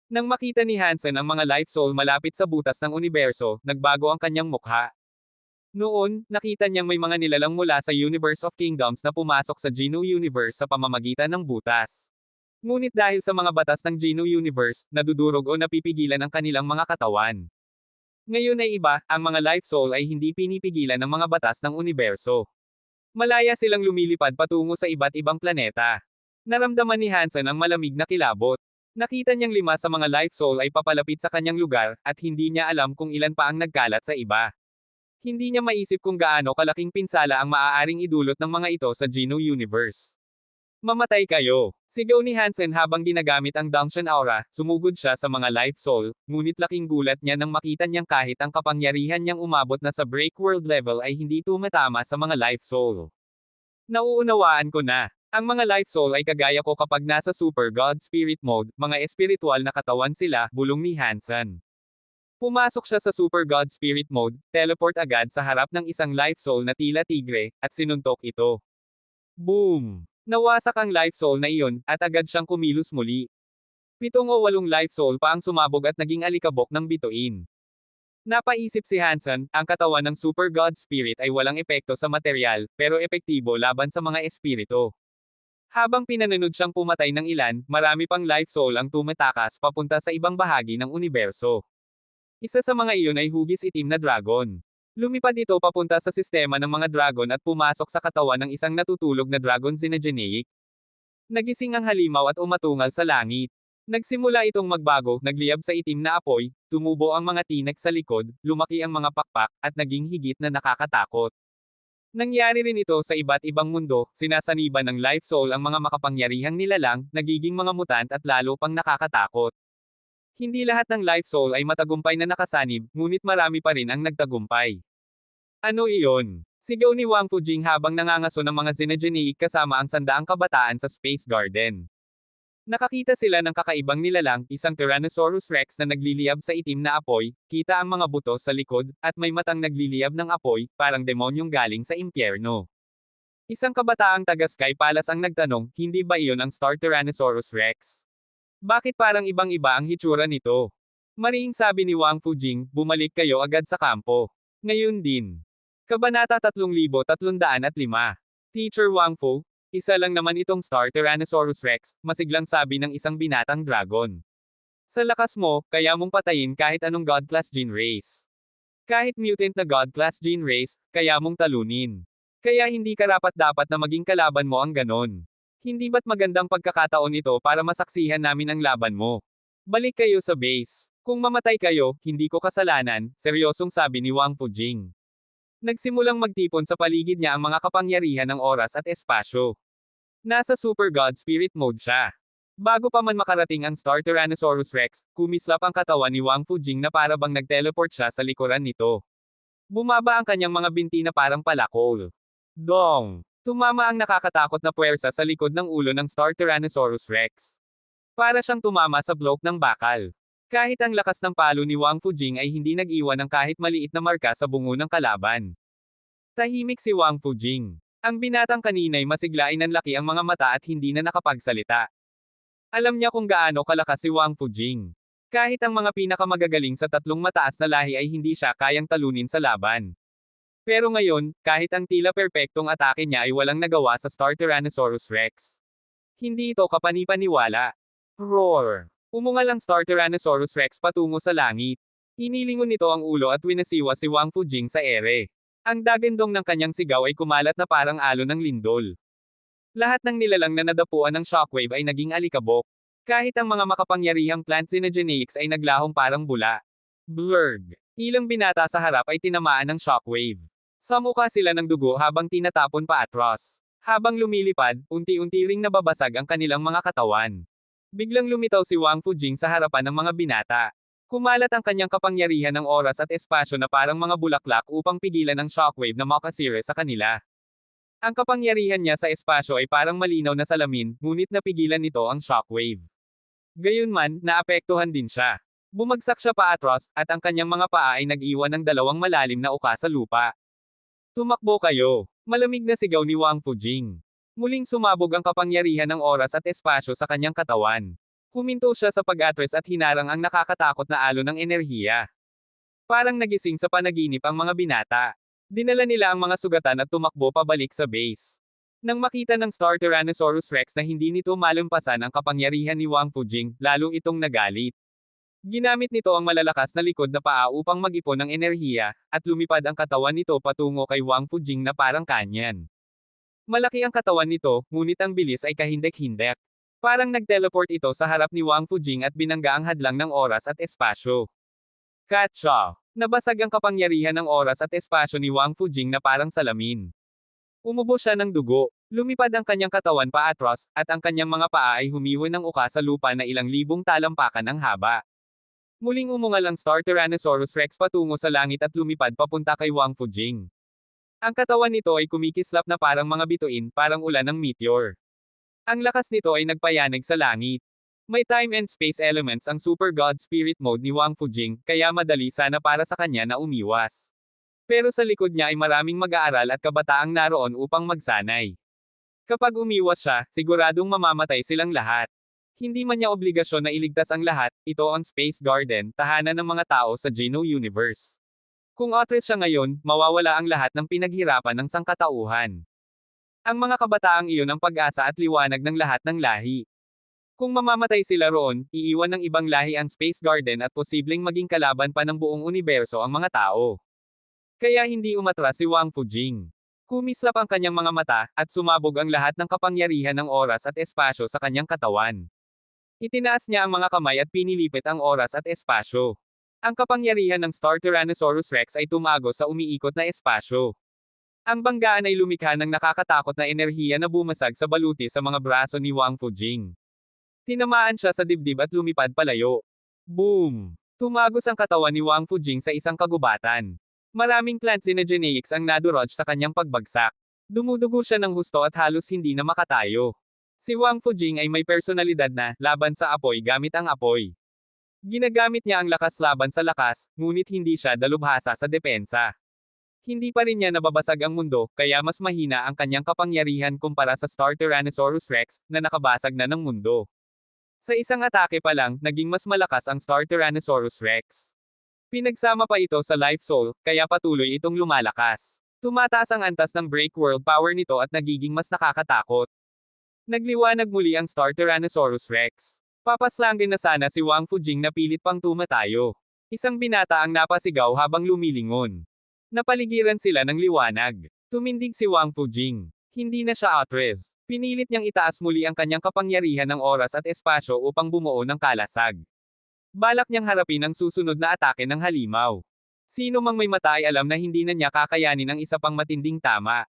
Nang makita ni Hansen ang mga life soul malapit sa butas ng universo, nagbago ang kanyang mukha. Noon, nakita niyang may mga nilalang mula sa Universe of Kingdoms na pumasok sa Geno Universe sa pamamagitan ng butas. Ngunit dahil sa mga batas ng Geno Universe, nadudurog o napipigilan ang kanilang mga katawan. Ngayon ay iba, ang mga life soul ay hindi pinipigilan ng mga batas ng universo. Malaya silang lumilipad patungo sa iba't ibang planeta. Naramdaman ni Hansen ang malamig na kilabot. Nakita niyang 5 sa mga life soul ay papalapit sa kanyang lugar, at hindi niya alam kung ilan pa ang nagkalat sa iba. Hindi niya maisip kung gaano kalaking pinsala ang maaaring idulot ng mga ito sa Geno Universe. Mamatay kayo! Sigaw ni Hansen habang ginagamit ang Dunction Aura, sumugod siya sa mga life soul, ngunit laking gulat niya nang makita niyang kahit ang kapangyarihan niyang umabot na sa break world level ay hindi tumatama sa mga life soul. Nauunawaan ko na. Ang mga life soul ay kagaya ko kapag nasa super god spirit mode, mga espiritual na katawan sila, bulong ni Hansen. Pumasok siya sa super god spirit mode, teleport agad sa harap ng isang life soul na tila tigre, at sinuntok ito. Boom! Nawasak ang life soul na iyon, at agad siyang kumilos muli. 7 o 8 life soul pa ang sumabog at naging alikabok ng bituin. Napaisip si Hansen, ang katawan ng super god spirit ay walang epekto sa material, pero epektibo laban sa mga espiritu. Habang pinanunod siyang pumatay ng ilan, marami pang life soul ang tumatakas papunta sa ibang bahagi ng universo. Isa sa mga iyon ay hugis itim na dragon. Lumipad ito papunta sa sistema ng mga dragon at pumasok sa katawan ng isang natutulog na dragon Xenogeneic. Nagising ang halimaw at umatungal sa langit. Nagsimula itong magbago, nagliyab sa itim na apoy, tumubo ang mga tinek sa likod, lumaki ang mga pakpak, at naging higit na nakakatakot. Nangyari rin ito sa iba't ibang mundo, sinasaniban ng life soul ang mga makapangyarihang nilalang, nagiging mga mutant at lalo pang nakakatakot. Hindi lahat ng life soul ay matagumpay na nakasanib, ngunit marami pa rin ang nagtagumpay. Ano iyon? Sigaw ni Wang Fujing habang nangangaso ng mga Xenogeneic kasama ang sandaang kabataan sa Space Garden. Nakakita sila ng kakaibang nilalang, isang Tyrannosaurus Rex na nagliliyab sa itim na apoy, kita ang mga buto sa likod, at may matang nagliliyab ng apoy, parang demonyong galing sa impyerno. Isang kabataang taga-Sky Palace ang nagtanong, hindi ba iyon ang Star Tyrannosaurus Rex? Bakit parang ibang-iba ang hitsura nito? Mariing sabi ni Wang Fujing, bumalik kayo agad sa kampo. Ngayon din. Kabanata 3305. Teacher Wang Fu, isa lang naman itong Star Tyrannosaurus Rex, masiglang sabi ng isang binatang dragon. Sa lakas mo, kaya mong patayin kahit anong God-class gene race. Kahit mutant na God-class gene race, kaya mong talunin. Kaya hindi karapat-dapat na maging kalaban mo ang ganon. Hindi ba't magandang pagkakataon ito para masaksihan namin ang laban mo? Balik kayo sa base. Kung mamatay kayo, hindi ko kasalanan, seryosong sabi ni Wang Fujing. Nagsimulang magtipon sa paligid niya ang mga kapangyarihan ng oras at espasyo. Nasa Super God Spirit mode siya. Bago pa man makarating ang Star Tyrannosaurus Rex, kumislap ang katawan ni Wang Fujing na para bang nag-teleport siya sa likuran nito. Bumaba ang kanyang mga binti na parang palakol. Dong! Tumama ang nakakatakot na puwersa sa likod ng ulo ng Star Tyrannosaurus Rex. Para siyang tumama sa bloke ng bakal. Kahit ang lakas ng palo ni Wang Fujing ay hindi nag-iwan ng kahit maliit na marka sa bungo ng kalaban. Tahimik si Wang Fujing. Ang binatang kanina'y masiglain ng laki ang mga mata at hindi na nakapagsalita. Alam niya kung gaano kalakas si Wang Fujing. Kahit ang mga pinakamagagaling sa tatlong mataas na lahi ay hindi siya kayang talunin sa laban. Pero ngayon, kahit ang tila perpektong atake niya ay walang nagawa sa Star Tyrannosaurus Rex. Hindi ito kapanipaniwala. Roar! Umungal ang Star Tyrannosaurus Rex patungo sa langit. Inilingon nito ang ulo at winasiwa si Wang Fujing sa ere. Ang dagandong ng kanyang sigaw ay kumalat na parang alon ng lindol. Lahat ng nilalang na nadapuan ng shockwave ay naging alikabok. Kahit ang mga makapangyarihang plant Xenogeneics ay naglahong parang bula. Blurg! Ilang binata sa harap ay tinamaan ng shockwave. Sa mukha sila ng dugo habang tinatapon pa atros. Habang lumilipad, unti-unti ring nababasag ang kanilang mga katawan. Biglang lumitaw si Wang Fujing sa harapan ng mga binata. Kumalat ang kanyang kapangyarihan ng oras at espasyo na parang mga bulaklak upang pigilan ang shockwave na makasire sa kanila. Ang kapangyarihan niya sa espasyo ay parang malinaw na salamin, ngunit napigilan nito ang shockwave. Gayunman, naapektuhan din siya. Bumagsak siya paatros, at ang kanyang mga paa ay nag-iwan ng dalawang malalim na uka sa lupa. Tumakbo kayo! Malamig na sigaw ni Wang Fujing. Muling sumabog ang kapangyarihan ng oras at espasyo sa kanyang katawan. Huminto siya sa pag-atres at hinarang ang nakakatakot na alon ng enerhiya. Parang nagising sa panaginip ang mga binata. Dinala nila ang mga sugatan at tumakbo pabalik sa base. Nang makita ng Star Tyrannosaurus Rex na hindi nito malampasan ang kapangyarihan ni Wang Fujing, lalo itong nagalit. Ginamit nito ang malalakas na likod na paa upang mag-ipon ng enerhiya, at lumipad ang katawan nito patungo kay Wang Fujing na parang kanyan. Malaki ang katawan nito, ngunit ang bilis ay kahindek-hindek. Parang nag-teleport ito sa harap ni Wang Fujing at binangga ang hadlang ng oras at espasyo. Katsa! Nabasag ang kapangyarihan ng oras at espasyo ni Wang Fujing na parang salamin. Umubo siya ng dugo, lumipad ang kanyang katawan paatros, at ang kanyang mga paa ay humiwi ng uka sa lupa na ilang libong talampakan ang haba. Muling umungal ang Star Tyrannosaurus Rex patungo sa langit at lumipad papunta kay Wang Fujing. Ang katawan nito ay kumikislap na parang mga bituin, parang ulan ng meteor. Ang lakas nito ay nagpayanig sa langit. May time and space elements ang Super God Spirit mode ni Wang Fujing, kaya madali sana para sa kanya na umiwas. Pero sa likod niya ay maraming mag-aaral at kabataang naroon upang magsanay. Kapag umiwas siya, siguradong mamamatay silang lahat. Hindi man niya obligasyon na iligtas ang lahat, ito ang Space Garden, tahanan ng mga tao sa Geno Universe. Kung Atris siya ngayon, mawawala ang lahat ng pinaghirapan ng sangkatauhan. Ang mga kabataang iyon ang pag-asa at liwanag ng lahat ng lahi. Kung mamamatay sila roon, iiwan ng ibang lahi ang Space Garden at posibleng maging kalaban pa ng buong universo ang mga tao. Kaya hindi umatras si Wang Fujing. Kumislap ang kanyang mga mata, at sumabog ang lahat ng kapangyarihan ng oras at espasyo sa kanyang katawan. Itinaas niya ang mga kamay at pinilipit ang oras at espasyo. Ang kapangyarihan ng Star Tyrannosaurus Rex ay tumago sa umiikot na espasyo. Ang banggaan ay lumikha ng nakakatakot na enerhiya na bumasag sa baluti sa mga braso ni Wang Fujing. Tinamaan siya sa dibdib at lumipad palayo. Boom! Tumagos ang katawan ni Wang Fujing sa isang kagubatan. Maraming plant synergeneics ang nadurog sa kanyang pagbagsak. Dumudugo siya ng husto at halos hindi na makatayo. Si Wang Fujing ay may personalidad na laban sa apoy gamit ang apoy. Ginagamit niya ang lakas laban sa lakas, ngunit hindi siya dalubhasa sa depensa. Hindi pa rin niya nababasag ang mundo, kaya mas mahina ang kanyang kapangyarihan kumpara sa Star Tyrannosaurus Rex, na nakabasag na ng mundo. Sa isang atake pa lang, naging mas malakas ang Star Tyrannosaurus Rex. Pinagsama pa ito sa Life Soul, kaya patuloy itong lumalakas. Tumataas ang antas ng Break World Power nito at nagiging mas nakakatakot. Nagliwanag muli ang Star Tyrannosaurus Rex. Papaslangin na sana si Wang Fujing na pilit pang tumatayo. Isang binata ang napasigaw habang lumilingon. Napaligiran sila ng liwanag. Tumindig si Wang Fujing. Hindi na siya Atres. Pinilit niyang itaas muli ang kanyang kapangyarihan ng oras at espasyo upang bumuo ng kalasag. Balak niyang harapin ang susunod na atake ng halimaw. Sino mang may mata ay alam na hindi na niya kakayanin ang isa pang matinding tama.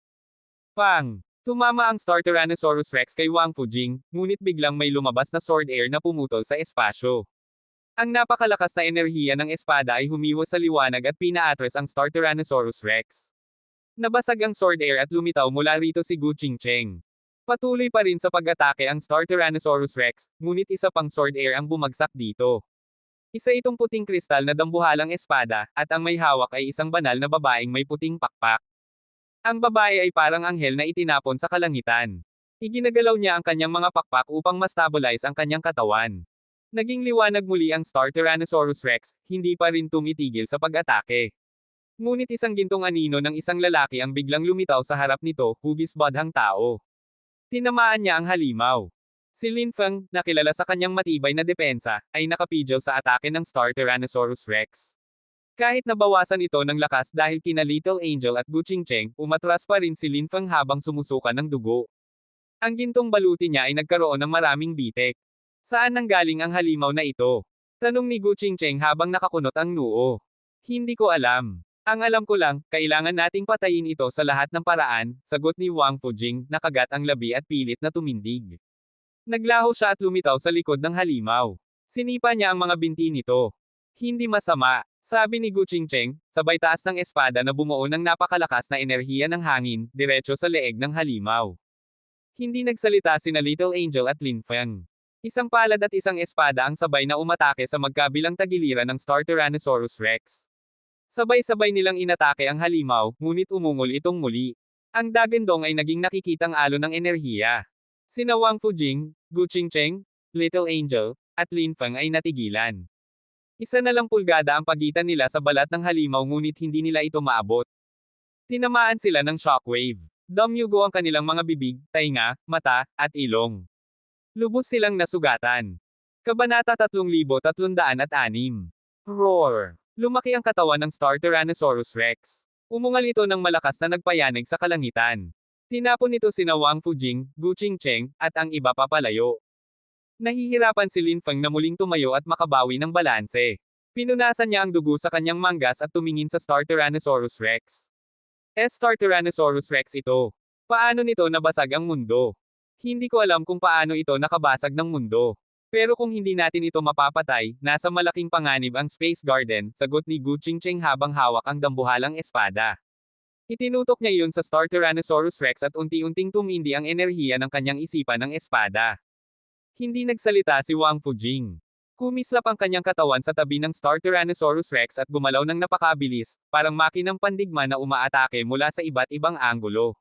Pang! Tumama ang Star Tyrannosaurus Rex kay Wang Fujing, ngunit biglang may lumabas na sword air na pumutol sa espasyo. Ang napakalakas na enerhiya ng espada ay humiwas sa liwanag at pinaatres ang Star Tyrannosaurus Rex. Nabasag ang sword air at lumitaw mula rito si Gu Qingcheng. Patuloy pa rin sa pag-atake ang Star Tyrannosaurus Rex, ngunit isa pang sword air ang bumagsak dito. Isa itong puting kristal na dambuhalang espada, at ang may hawak ay isang banal na babaeng may puting pakpak. Ang babae ay parang anghel na itinapon sa kalangitan. Iginagalaw niya ang kanyang mga pakpak upang ma-stabilize ang kanyang katawan. Naging liwanag muli ang Star Tyrannosaurus Rex, hindi pa rin tumitigil sa pag-atake. Ngunit isang gintong anino ng isang lalaki ang biglang lumitaw sa harap nito, hugis badhang tao. Tinamaan niya ang halimaw. Si Lin Feng, na kilala sa kanyang matibay na depensa, ay nakapigil sa atake ng Star Tyrannosaurus Rex. Kahit nabawasan ito ng lakas dahil kina Little Angel at Gu Qingcheng, umatras pa rin si Lin Feng habang sumusuka ng dugo. Ang gintong baluti niya ay nagkaroon ng maraming bitek. Saan nanggaling ang halimaw na ito? Tanong ni Gu Qingcheng habang nakakunot ang noo. Hindi ko alam. Ang alam ko lang, kailangan nating patayin ito sa lahat ng paraan, sagot ni Wang Fujing, nakagat ang labi at pilit na tumindig. Naglaho siya at lumitaw sa likod ng halimaw. Sinipa niya ang mga binti nito. Hindi masama, sabi ni Gu Qingcheng, sabay taas ng espada na bumuo ng napakalakas na enerhiya ng hangin, diretso sa leeg ng halimaw. Hindi nagsalita sina Little Angel at Lin Feng. Isang palad at isang espada ang sabay na umatake sa magkabilang tagiliran ng Star Tyrannosaurus Rex. Sabay-sabay nilang inatake ang halimaw, ngunit umungol itong muli. Ang dagandong ay naging nakikitang alon ng enerhiya. Sina Wang Fujing, Gu Qingcheng, Little Angel, at Lin Feng ay natigilan. Isa na lang pulgada ang pagitan nila sa balat ng halimaw ngunit hindi nila ito maabot. Tinamaan sila ng shockwave. Dumyugo ang kanilang mga bibig, tainga, mata, at ilong. Lubos silang nasugatan. Kabanata 3306. Roar! Lumaki ang katawan ng Star Tyrannosaurus Rex. Umungal ito ng malakas na nagpayanig sa kalangitan. Tinapon nito sina Wang Fujing, Gu Qingcheng, at ang iba papalayo. Nahihirapan si Lin Feng na muling tumayo at makabawi ng balanse. Pinunasan niya ang dugo sa kanyang manggas at tumingin sa Star Tyrannosaurus Rex. Star Tyrannosaurus Rex ito. Paano nito nabasag ang mundo? Hindi ko alam kung paano ito nakabasag ng mundo. Pero kung hindi natin ito mapapatay, nasa malaking panganib ang Space Garden, sagot ni Gu Qingcheng habang hawak ang dambuhalang espada. Itinutok niya iyon sa Star Tyrannosaurus Rex at unti-unting tumindi ang enerhiya ng kanyang isipan ng espada. Hindi nagsalita si Wang Fujing. Kumislap ang kanyang katawan sa tabi ng Star Tyrannosaurus Rex at gumalaw ng napakabilis, parang makinang pandigma na umaatake mula sa iba't ibang anggulo.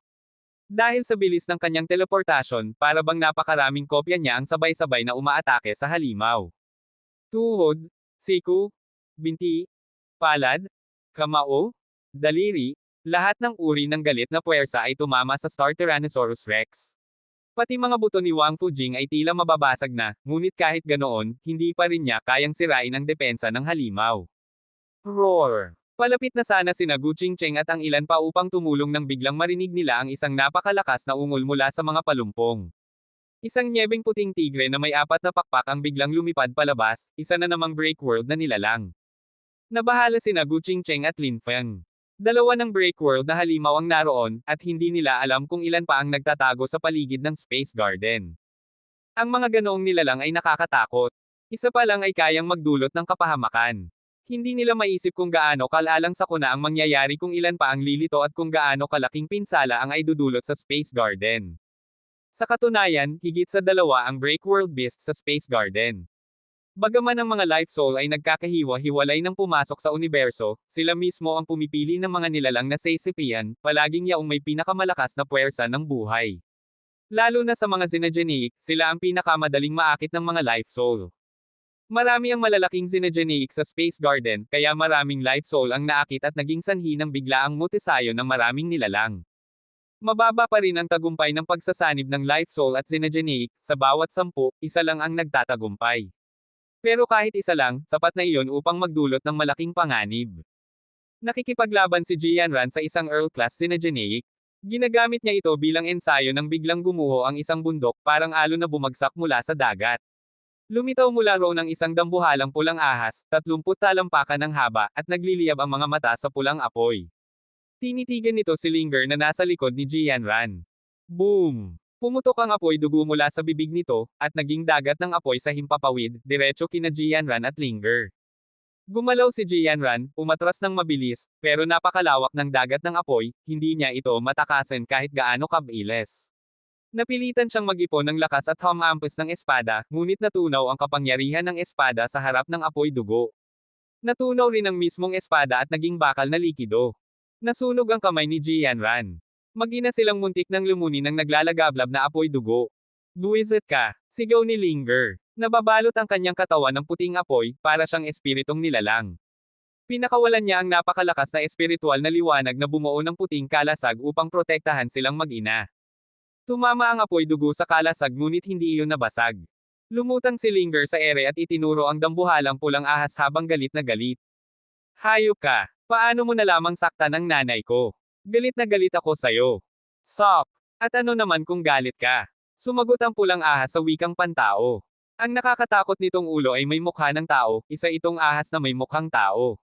Dahil sa bilis ng kanyang teleportasyon, para bang napakaraming kopya niya ang sabay-sabay na umaatake sa halimaw. Tuhod, siku, binti, palad, kamao, daliri, lahat ng uri ng galit na puwersa ay tumama sa Star Tyrannosaurus Rex. Pati mga buto ni Wang Fujing ay tila mababasag na, ngunit kahit ganoon, hindi pa rin niya kayang sirain ang depensa ng halimaw. Roar! Palapit na sana sina Gu Qingcheng at ang ilan pa upang tumulong nang biglang marinig nila ang isang napakalakas na ungol mula sa mga palumpong. Isang nyebeng puting tigre na may 4 na pakpak ang biglang lumipad palabas, isa na namang break world na nilalang. Nabahala sina Gu Qingcheng at Lin Feng. Dalawa ng break world na halimaw ang naroon, at hindi nila alam kung ilan pa ang nagtatago sa paligid ng Space Garden. Ang mga ganoong nilalang ay nakakatakot. Isa pa lang ay kayang magdulot ng kapahamakan. Hindi nila maisip kung gaano kalalang sakuna ang mangyayari kung ilan pa ang lilito at kung gaano kalaking pinsala ang aidudulot sa Space Garden. Sa katunayan, higit sa 2 ang Breakworld Beast sa Space Garden. Bagaman ang mga life soul ay nagkakahiwa-hiwalay ng pumasok sa universo, sila mismo ang pumipili ng mga nilalang na Saisipian, palaging yaong may pinakamalakas na puwersa ng buhay. Lalo na sa mga Xenogeneic, sila ang pinakamadaling maakit ng mga life soul. Marami ang malalaking Xenogeneic sa Space Garden, kaya maraming life soul ang naakit at naging sanhi ng biglaang mutisayo ng maraming nilalang. Mababa pa rin ang tagumpay ng pagsasanib ng life soul at Xenogeneic, sa bawat 10, isa lang ang nagtatagumpay. Pero kahit isa lang, sapat na iyon upang magdulot ng malaking panganib. Nakikipaglaban si Jianran sa isang Earl-class Xenogeneic. Ginagamit niya ito bilang ensayo nang biglang gumuho ang isang bundok, parang alon na bumagsak mula sa dagat. Lumitaw mula roon ang isang dambuhalang pulang ahas, 30 talampakan ng haba, at nagliliyab ang mga mata sa pulang apoy. Tinitigan nito si Linger na nasa likod ni Jianran. Boom! Pumutok ang apoy dugo mula sa bibig nito, at naging dagat ng apoy sa himpapawid, diretso kina Jianran at Linger. Gumalaw si Jianran, umatras ng mabilis, pero napakalawak ng dagat ng apoy, hindi niya ito matakasan kahit gaano kabilis. Napilitan siyang mag-ipon ng lakas at humahampas ng espada, ngunit natunaw ang kapangyarihan ng espada sa harap ng apoy dugo. Natunaw rin ang mismong espada at naging bakal na likido. Nasunog ang kamay ni Jianran. Mag-ina silang muntik ng lumunin ng naglalagablab na apoy dugo. Buwisit ka, sigaw ni Linger. Nababalot ang kanyang katawan ng puting apoy, para siyang espiritong nilalang. Pinakawalan niya ang napakalakas na espiritual na liwanag na bumuo ng puting kalasag upang protektahan silang mag-ina. Tumama ang apoy dugo sa kalasag ngunit hindi iyon nabasag. Lumutang si Linger sa ere at itinuro ang dambuhalang pulang ahas habang galit na galit. Hayop ka! Paano mo nalamang saktan ang nanay ko? Galit na galit ako sa'yo. Sok! At ano naman kung galit ka? Sumagot ang pulang ahas sa wikang pantao. Ang nakakatakot nitong ulo ay may mukha ng tao, isa itong ahas na may mukhang tao.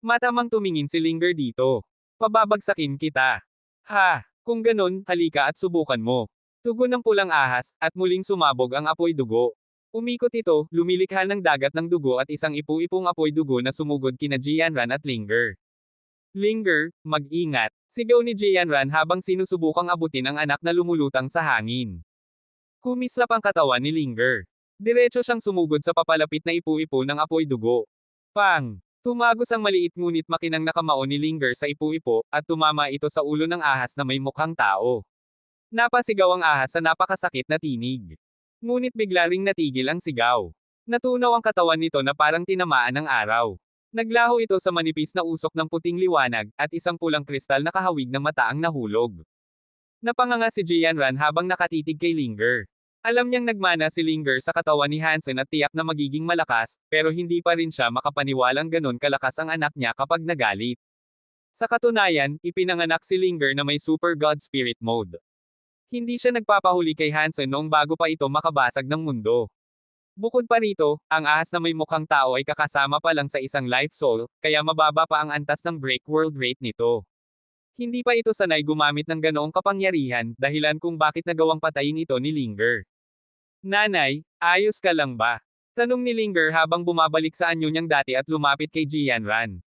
Matamang tumingin si Linger dito. Pababagsakin kita. Ha! Kung ganun, halika at subukan mo. Tugon ng pulang ahas, at muling sumabog ang apoy dugo. Umikot ito, lumilikha ng dagat ng dugo at isang ipu-ipong apoy dugo na sumugod kina Jianran at Linger. Linger, mag-ingat, sigaw ni Jianran habang sinusubukang abutin ang anak na lumulutang sa hangin. Kumislap ang katawan ni Linger. Diretso siyang sumugod sa papalapit na ipu-ipo ng apoy dugo. Pang! Tumagos ang maliit ngunit makinang na kamao ni Linger sa ipu-ipo, at tumama ito sa ulo ng ahas na may mukhang tao. Napasigaw ang ahas sa napakasakit na tinig. Ngunit bigla ring natigil ang sigaw. Natunaw ang katawan nito na parang tinamaan ng araw. Naglaho ito sa manipis na usok ng puting liwanag, at isang pulang kristal na kahawig na mata ang nahulog. Napanganga si Jianran habang nakatitig kay Linger. Alam niyang nagmana si Linger sa katawan ni Hansen at tiyak na magiging malakas, pero hindi pa rin siya makapaniwalang ganon kalakas ang anak niya kapag nagalit. Sa katunayan, ipinanganak si Linger na may Super God Spirit Mode. Hindi siya nagpapahuli kay Hansen noong bago pa ito makabasag ng mundo. Bukod pa rito, ang ahas na may mukhang tao ay kakasama pa lang sa isang life soul, kaya mababa pa ang antas ng break world rate nito. Hindi pa ito sanay gumamit ng ganoong kapangyarihan, dahilan kung bakit nagawang patayin ito ni Linger. Nanay, ayos ka lang ba? Tanong ni Linger habang bumabalik sa anyo niyang dati at lumapit kay Jianran.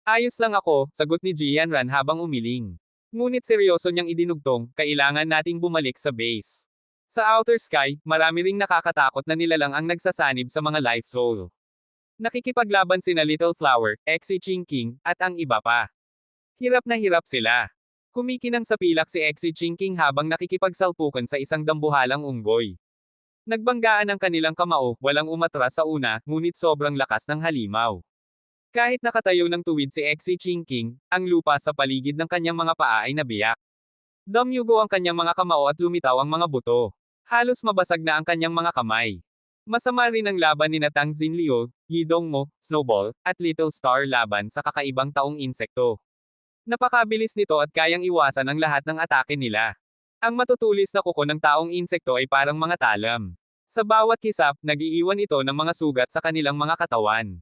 Ayos lang ako, sagot ni Jianran habang umiling. Ngunit seryoso niyang idinugtong, kailangan nating bumalik sa base. Sa outer sky, marami ring nakakatakot na nilalang ang nagsasanib sa mga life soul. Nakikipaglaban sina Little Flower, Exi Chingking, at ang iba pa. Hirap na hirap sila. Kumikinang sa pilak si Exi Chingking habang nakikipagsalpukan sa isang dambuhalang unggoy. Nagbanggaan ang kanilang kamao, walang umatras sa una, ngunit sobrang lakas ng halimaw. Kahit nakatayo ng tuwid si Exi Chingking, ang lupa sa paligid ng kanyang mga paa ay nabiyak. Damyugo ang kanyang mga kamao at lumitaw ang mga buto. Halos mabasag na ang kanyang mga kamay. Masama rin ang laban ni Tang Xinliu, Yi Dongmo, Snowball, at Little Star laban sa kakaibang taong insekto. Napakabilis nito at kayang iwasan ang lahat ng atake nila. Ang matutulis na kuko ng taong insekto ay parang mga talam. Sa bawat kisap, nag-iiwan ito ng mga sugat sa kanilang mga katawan.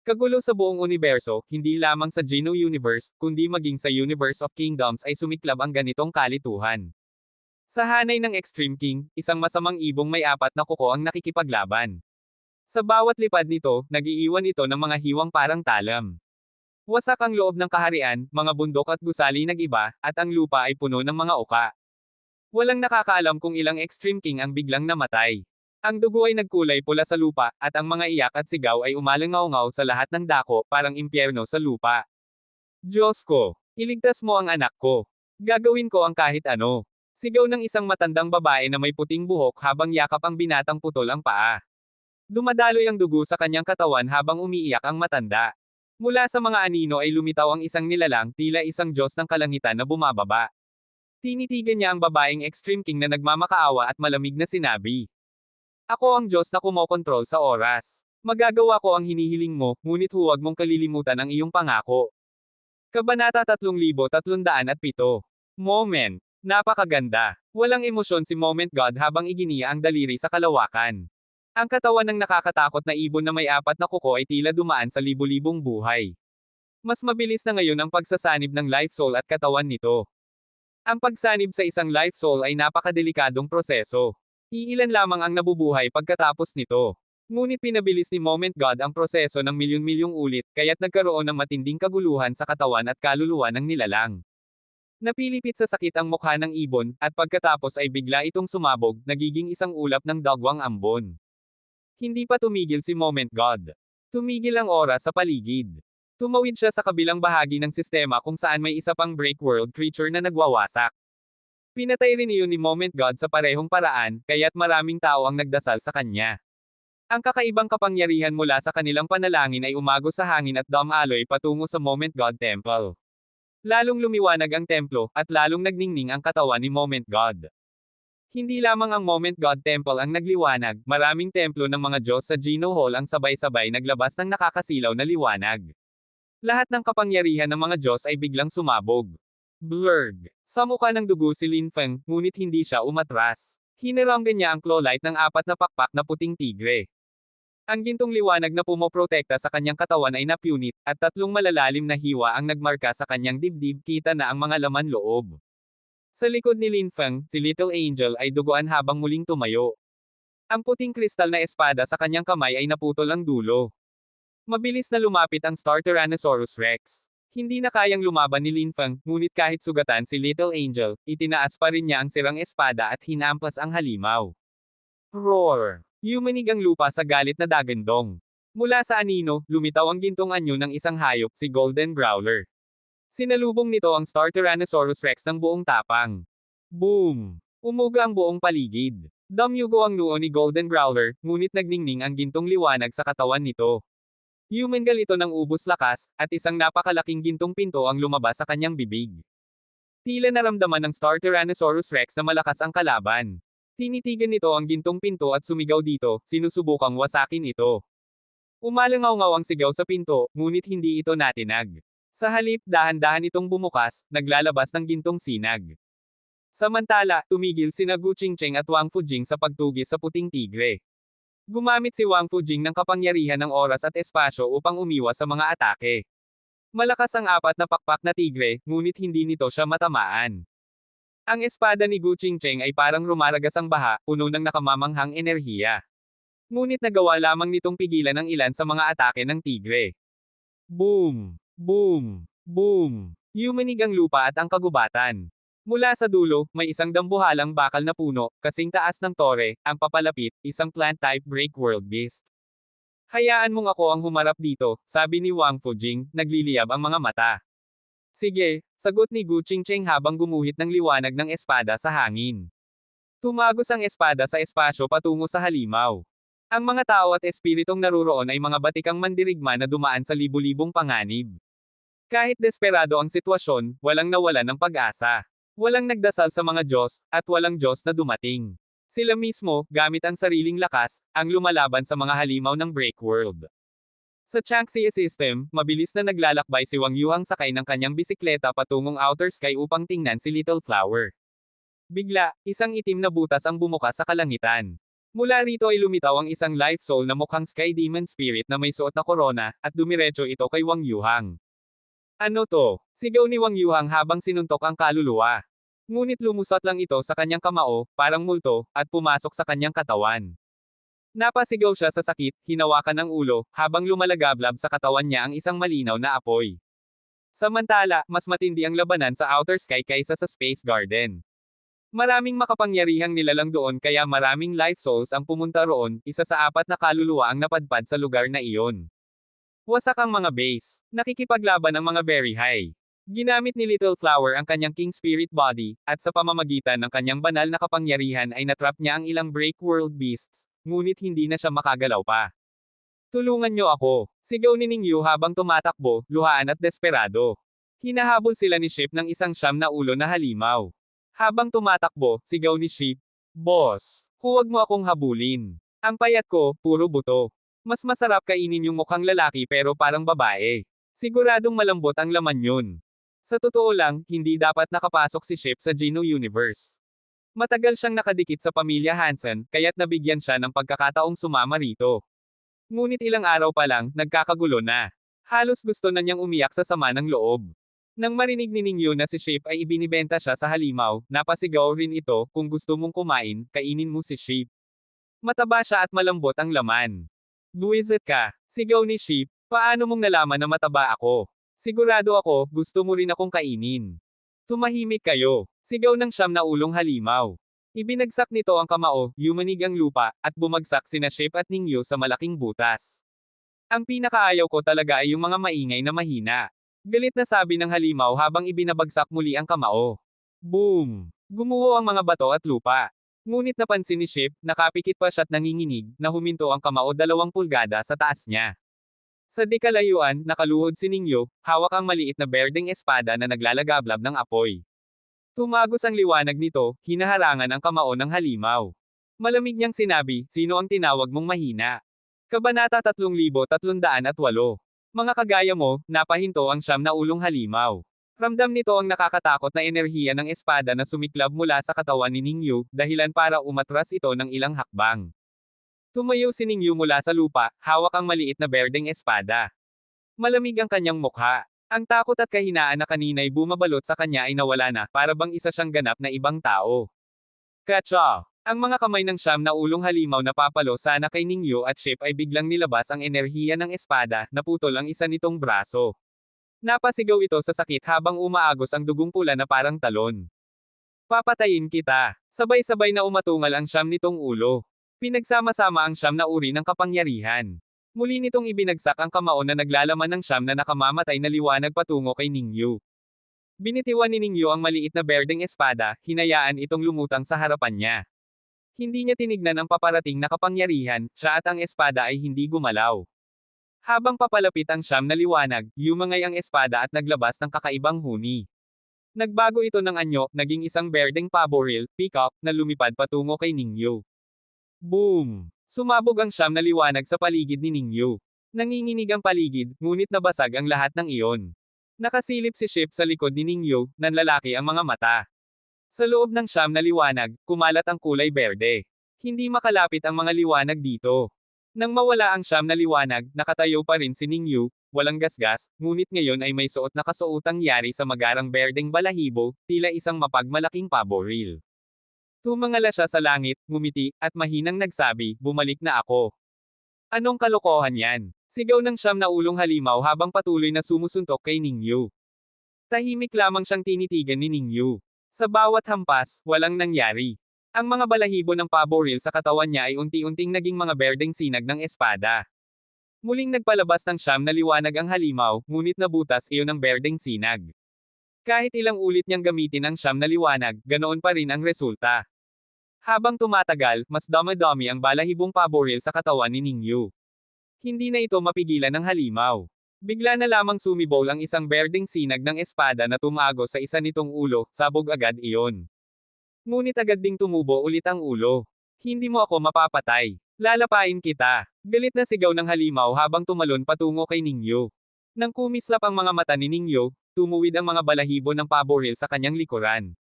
Kagulo sa buong universo, hindi lamang sa Geno Universe, kundi maging sa Universe of Kingdoms ay sumiklab ang ganitong kalituhan. Sa hanay ng Extreme King, isang masamang ibong may 4 na kuko ang nakikipaglaban. Sa bawat lipad nito, nag-iiwan ito ng mga hiwang parang talam. Wasak ang loob ng kaharian, mga bundok at gusali nag-iba, at ang lupa ay puno ng mga oka. Walang nakakaalam kung ilang Extreme King ang biglang namatay. Ang dugo ay nagkulay pula sa lupa, at ang mga iyak at sigaw ay umalingaw-ngaw sa lahat ng dako, parang impyerno sa lupa. Diyos ko, iligtas mo ang anak ko. Gagawin ko ang kahit ano. Sigaw ng isang matandang babae na may puting buhok habang yakap ang binatang putol ang paa. Dumadaloy ang dugo sa kanyang katawan habang umiiyak ang matanda. Mula sa mga anino ay lumitaw ang isang nilalang, tila isang Diyos ng kalangitan na bumababa. Tinitigan niya ang babaeng Extreme King na nagmamakaawa at malamig na sinabi. Ako ang Diyos na kumokontrol sa oras. Magagawa ko ang hinihiling mo, ngunit huwag mong kalilimutan ang iyong pangako. Kabanata 3307. Moment. Napakaganda. Walang emosyon si Moment God habang iginiya ang daliri sa kalawakan. Ang katawan ng nakakatakot na ibon na may 4 na kuko ay tila dumaan sa libu-libong buhay. Mas mabilis na ngayon ang pagsasanib ng life soul at katawan nito. Ang pagsanib sa isang life soul ay napakadelikadong proseso. Iilan lamang ang nabubuhay pagkatapos nito. Ngunit pinabilis ni Moment God ang proseso ng milyon-milyong ulit, kaya't nagkaroon ng matinding kaguluhan sa katawan at kaluluwa ng nilalang. Napilipit sa sakit ang mukha ng ibon, at pagkatapos ay bigla itong sumabog, nagiging isang ulap ng dagwang ambon. Hindi pa tumigil si Moment God. Tumigil ang oras sa paligid. Tumawid siya sa kabilang bahagi ng sistema kung saan may isa pang break world creature na nagwawasak. Pinatay rin iyon ni Moment God sa parehong paraan, kaya't maraming tao ang nagdasal sa kanya. Ang kakaibang kapangyarihan mula sa kanilang panalangin ay umagos sa hangin at dumaloy patungo sa Moment God Temple. Lalong lumiwanag ang templo, at lalong nagningning ang katawan ni Moment God. Hindi lamang ang Moment God Temple ang nagliwanag, maraming templo ng mga Diyos sa Gino Hall ang sabay-sabay naglabas ng nakakasilaw na liwanag. Lahat ng kapangyarihan ng mga Diyos ay biglang sumabog. Blurg. Sa mukha ng dugo si Lin Feng, ngunit hindi siya umatras. Hiniranggan niya ang claw light ng 4 na pakpak na puting tigre. Ang gintong liwanag na pumoprotekta sa kanyang katawan ay napunit, at 3 malalalim na hiwa ang nagmarka sa kanyang dibdib, kita na ang mga laman loob. Sa likod ni Lin Feng, si Little Angel ay duguan habang muling tumayo. Ang puting kristal na espada sa kanyang kamay ay naputol ang dulo. Mabilis na lumapit ang Star Tyrannosaurus Rex. Hindi na kayang lumaban ni Lin Feng, ngunit kahit sugatan si Little Angel, itinaas pa rin niya ang sirang espada at hinampas ang halimaw. Roar! Yumanig ang lupa sa galit na dagandong. Mula sa anino, lumitaw ang gintong anyo ng isang hayop, si Golden Growler. Sinalubong nito ang Star Tyrannosaurus Rex ng buong tapang. Boom! Umuga ang buong paligid. Damyugo ang noo ni Golden Growler, ngunit nagningning ang gintong liwanag sa katawan nito. Yumengal ito ng ubos lakas, at isang napakalaking gintong pinto ang lumabas sa kanyang bibig. Tila naramdaman ng Star Tyrannosaurus Rex na malakas ang kalaban. Tinitigan nito ang gintong pinto at sumigaw dito, sinusubukang wasakin ito. Umalangaw-ngaw ang sigaw sa pinto, ngunit hindi ito natinag. Sa halip, dahan-dahan itong bumukas, naglalabas ng gintong sinag. Samantala, tumigil sina Gu Qingcheng at Wang Fujing sa pagtugis sa puting tigre. Gumamit si Wang Fujing ng kapangyarihan ng oras at espasyo upang umiwas sa mga atake. Malakas ang 4 na pakpak na tigre, ngunit hindi nito siya matamaan. Ang espada ni Gu Qingcheng ay parang rumaragas ang baha, puno ng nakamamanghang enerhiya. Ngunit nagawa lamang nitong pigilan ang ilan sa mga atake ng tigre. Boom! Boom! Boom! Yumanig ang lupa at ang kagubatan. Mula sa dulo, may isang dambuhalang bakal na puno, kasing taas ng tore, ang papalapit, isang plant-type break world beast. Hayaan mong ako ang humarap dito, sabi ni Wang Fujing, nagliliyab ang mga mata. Sige, sagot ni Gu Qingcheng habang gumuhit ng liwanag ng espada sa hangin. Tumagos ang espada sa espasyo patungo sa halimaw. Ang mga tao at espiritong naruroon ay mga batikang mandirigma na dumaan sa libu-libong panganib. Kahit desperado ang sitwasyon, walang nawalan ng pag-asa. Walang nagdasal sa mga Diyos, at walang Diyos na dumating. Sila mismo, gamit ang sariling lakas, ang lumalaban sa mga halimaw ng break world. Sa Changxia System, mabilis na naglalakbay si Wang Yuhang sakay ng kanyang bisikleta patungong outer sky upang tingnan si Little Flower. Bigla, isang itim na butas ang bumukas sa kalangitan. Mula rito ay lumitaw ang isang life soul na mukhang Sky Demon Spirit na may suot na korona, at dumiretso ito kay Wang Yuhang. Ano to? Sigaw ni Wang Yuhang habang sinuntok ang kaluluwa. Ngunit lumusot lang ito sa kanyang kamao, parang multo, at pumasok sa kanyang katawan. Napasigaw siya sa sakit, hinawakan ang ulo, habang lumalagablab sa katawan niya ang isang malinaw na apoy. Samantala, mas matindi ang labanan sa Outer Sky kaysa sa Space Garden. Maraming makapangyarihang nilalang doon kaya maraming life souls ang pumunta roon, isa sa 4 na kaluluwa ang napadpad sa lugar na iyon. Wasak ang mga base. Nakikipaglaban ang mga very high. Ginamit ni Little Flower ang kanyang King Spirit Body, at sa pamamagitan ng kanyang banal na kapangyarihan ay natrap niya ang ilang Break World Beasts, ngunit hindi na siya makagalaw pa. Tulungan niyo ako, sigaw ni Ningyu habang tumatakbo, luhaan at desperado. Hinahabol sila ni Sheep ng isang siyam na ulo na halimaw. Habang tumatakbo, sigaw ni Sheep, "Boss, huwag mo akong habulin. Ang payat ko, puro buto. Mas masarap kainin yung mukhang lalaki pero parang babae. Siguradong malambot ang laman yun." Sa totoo lang, hindi dapat nakapasok si Sheep sa Geno Universe. Matagal siyang nakadikit sa pamilya Hansen, kaya't nabigyan siya ng pagkakataong sumama rito. Ngunit ilang araw pa lang, nagkakagulo na. Halos gusto na niyang umiyak sa sama ng loob. Nang marinig ni Ningyu na si Sheep ay ibinibenta siya sa halimaw, napasigaw rin ito, "Kung gusto mong kumain, kainin mo si Sheep. Mataba siya at malambot ang laman." "Buwisit ka," sigaw ni Sheep, "paano mong nalaman na mataba ako? Sigurado ako, gusto mo rin akong kainin." "Tumahimik kayo," sigaw ng siyam na ulong halimaw. Ibinagsak nito ang kamao, yumanig ang lupa, at bumagsak sina Sheep at Ningyu sa malaking butas. "Ang pinakaayaw ko talaga ay yung mga maingay na mahina," galit na sabi ng halimaw habang ibinabagsak muli ang kamao. Boom! Gumuho ang mga bato at lupa. Ngunit napansin ni Sheep, nakapikit pa siya't nanginginig, na huminto ang kamao 2 pulgada sa taas niya. Sa di kalayuan, nakaluhod si Ningyu, hawak ang maliit na berdeng espada na naglalagablab ng apoy. Tumagos ang liwanag nito, hinaharangan ang kamao ng halimaw. Malamig niyang sinabi, "Sino ang tinawag mong mahina?" Kabanata 3308. Mga kagaya mo, napahinto ang siyam na ulong halimaw. Ramdam nito ang nakakatakot na enerhiya ng espada na sumiklab mula sa katawan ni Ningyu, dahilan para umatras ito ng ilang hakbang. Tumayo si Ningyu mula sa lupa, hawak ang maliit na berdeng espada. Malamig ang kanyang mukha. Ang takot at kahinaan na kanina'y bumabalot sa kanya ay nawala na, para bang isa siyang ganap na ibang tao. Katsa! Ang mga kamay ng siyam na ulong halimaw na papalo sana kay Ningyu at Sheep ay biglang nilabas ang enerhiya ng espada, naputol ang isa nitong braso. Napasigaw ito sa sakit habang umaagos ang dugong pula na parang talon. "Papatayin kita!" Sabay-sabay na umatungal ang siyam nitong ulo. Pinagsama-sama ang siyam na uri ng kapangyarihan. Muli nitong ibinagsak ang kamao na naglalaman ng siyam na nakamamatay na liwanag patungo kay Ningyu. Binitiwan ni Ningyu ang maliit na berdeng espada, hinayaan itong lumutang sa harapan niya. Hindi niya tinignan ang paparating na kapangyarihan, siya at ang espada ay hindi gumalaw. Habang papalapit ang siyam na liwanag, yumangay ang espada at naglabas ng kakaibang huni. Nagbago ito ng anyo, naging isang berdeng paboril, peacock, na lumipad patungo kay Ningyu. Boom! Sumabog ang siyam na liwanag sa paligid ni Ningyu. Nanginginig ang paligid, ngunit nabasag ang lahat ng iyon. Nakasilip si Sheep sa likod ni Ningyu, nanlalaki ang mga mata. Sa loob ng siyam na liwanag, kumalat ang kulay berde. Hindi makalapit ang mga liwanag dito. Nang mawala ang siyam na liwanag, nakatayo pa rin si Ningyu, walang gasgas, ngunit ngayon ay may suot na kasuotang yari sa magarang berdeng balahibo, tila isang mapagmalaking paboril. Tumangala siya sa langit, ngumiti, at mahinang nagsabi, "Bumalik na ako." "Anong kalokohan yan?" Sigaw ng siyam na ulong halimaw habang patuloy na sumusuntok kay Ningyu. Tahimik lamang siyang tinitigan ni Ningyu. Sa bawat hampas, walang nangyari. Ang mga balahibo ng paboril sa katawan niya ay unti-unting naging mga berdeng sinag ng espada. Muling nagpalabas ng siyam na liwanag ang halimaw, ngunit nabutas iyon ng berdeng sinag. Kahit ilang ulit niyang gamitin ang siyam na liwanag, ganoon pa rin ang resulta. Habang tumatagal, mas dami-dami ang balahibong paboril sa katawan ni Ningyu. Hindi na ito mapigilan ng halimaw. Bigla na lamang sumibol ang isang berdeng sinag ng espada na tumago sa isa nitong ulo, sabog agad iyon. Ngunit agad ding tumubo ulit ang ulo. "Hindi mo ako mapapatay. Lalapain kita!" Galit na sigaw ng halimaw habang tumalon patungo kay Ningyu. Nang kumislap ang mga mata ni Ningyu, tumuwid ang mga balahibo ng paboril sa kanyang likuran.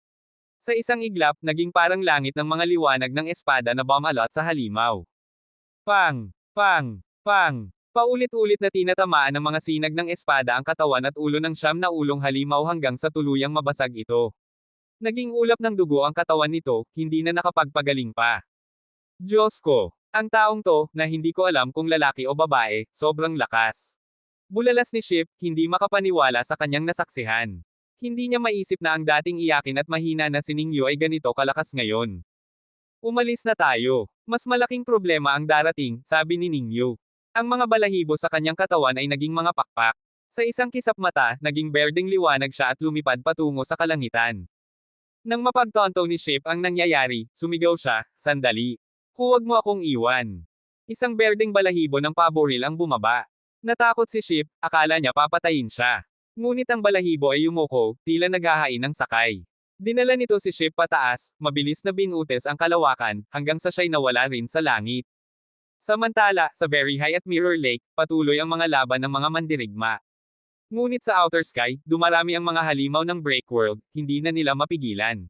Sa isang iglap, naging parang langit ng mga liwanag ng espada na bumalot sa halimaw. Pang! Pang! Pang! Paulit-ulit na tinatamaan ng mga sinag ng espada ang katawan at ulo ng siyam na ulong halimaw hanggang sa tuluyang mabasag ito. Naging ulap ng dugo ang katawan nito, hindi na nakapagpagaling pa. "Diyos ko! Ang taong to, na hindi ko alam kung lalaki o babae, sobrang lakas. Bulalas ni Ship, hindi makapaniwala sa kanyang nasaksihan. Hindi niya maisip na ang dating iyakin at mahina na si Ningyo ay ganito kalakas ngayon. Umalis na tayo. Mas malaking problema ang darating, sabi ni Ningyo. Ang mga balahibo sa kanyang katawan ay naging mga pakpak. Sa isang kisap mata, naging berdeng liwanag siya at lumipad patungo sa kalangitan. Nang mapagtanto ni Ship ang nangyayari, sumigaw siya, sandali. Huwag mo akong iwan. Isang berdeng balahibo ng paboril ang bumaba. Natakot si Ship, akala niya papatayin siya. Ngunit ang balahibo ay yumuko, tila naghahain ng sakay. Dinala nito si Ship pataas, mabilis na binutes ang kalawakan, hanggang sa siya'y nawala rin sa langit. Samantala, sa Very High at Mirror Lake, patuloy ang mga laban ng mga mandirigma. Ngunit sa Outer Sky, dumarami ang mga halimaw ng Breakworld, hindi na nila mapigilan.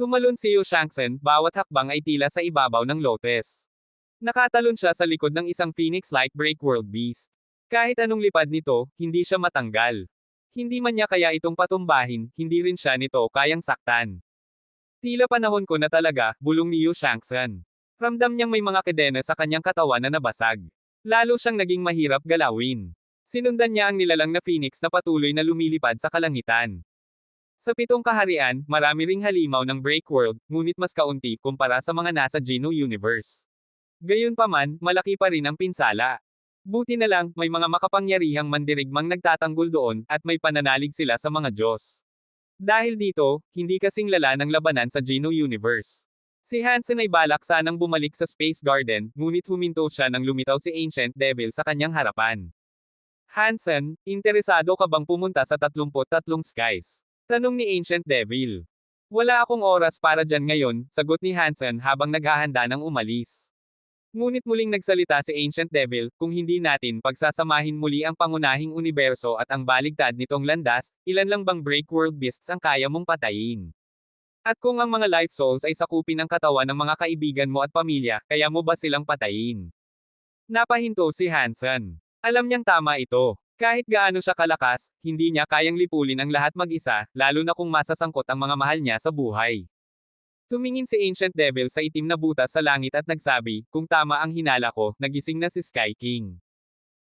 Tumalon si Yu Shangsen, bawat hakbang ay tila sa ibabaw ng lotus. Nakatalon siya sa likod ng isang phoenix-like Breakworld beast. Kahit anong lipad nito, hindi siya matanggal. Hindi man niya kaya itong patumbahin, hindi rin siya nito kayang saktan. Tila panahon ko na talaga, bulong ni Yu Shangsen. Ramdam niyang may mga kedena sa kanyang katawan na nabasag. Lalo siyang naging mahirap galawin. Sinundan niya ang nilalang na phoenix na patuloy na lumilipad sa kalangitan. Sa 7 kaharian, marami ring halimaw ng Breakworld, ngunit mas kaunti kumpara sa mga nasa Geno Universe. Gayunpaman, malaki pa rin ang pinsala. Buti na lang, may mga makapangyarihang mandirigmang nagtatanggol doon, at may pananalig sila sa mga Diyos. Dahil dito, hindi kasing lala ng labanan sa Geno Universe. Si Hansen ay balak sanang bumalik sa Space Garden, ngunit huminto siya nang lumitaw si Ancient Devil sa kanyang harapan. Hansen, interesado ka bang pumunta sa 33 skies? Tanong ni Ancient Devil. Wala akong oras para dyan ngayon, sagot ni Hansen habang naghahanda ng umalis. Ngunit muling nagsalita si Ancient Devil, kung hindi natin pagsasamahin muli ang pangunahing universo at ang baligtad nitong landas, ilan lang bang Breakworld beasts ang kaya mong patayin? At kung ang mga life souls ay sakupin ang katawan ng mga kaibigan mo at pamilya, kaya mo ba silang patayin? Napahinto si Hansen. Alam niyang tama ito. Kahit gaano siya kalakas, hindi niya kayang lipulin ang lahat mag-isa, lalo na kung masasangkot ang mga mahal niya sa buhay. Tumingin si Ancient Devil sa itim na butas sa langit at nagsabi, kung tama ang hinala ko, nagising na si Sky King.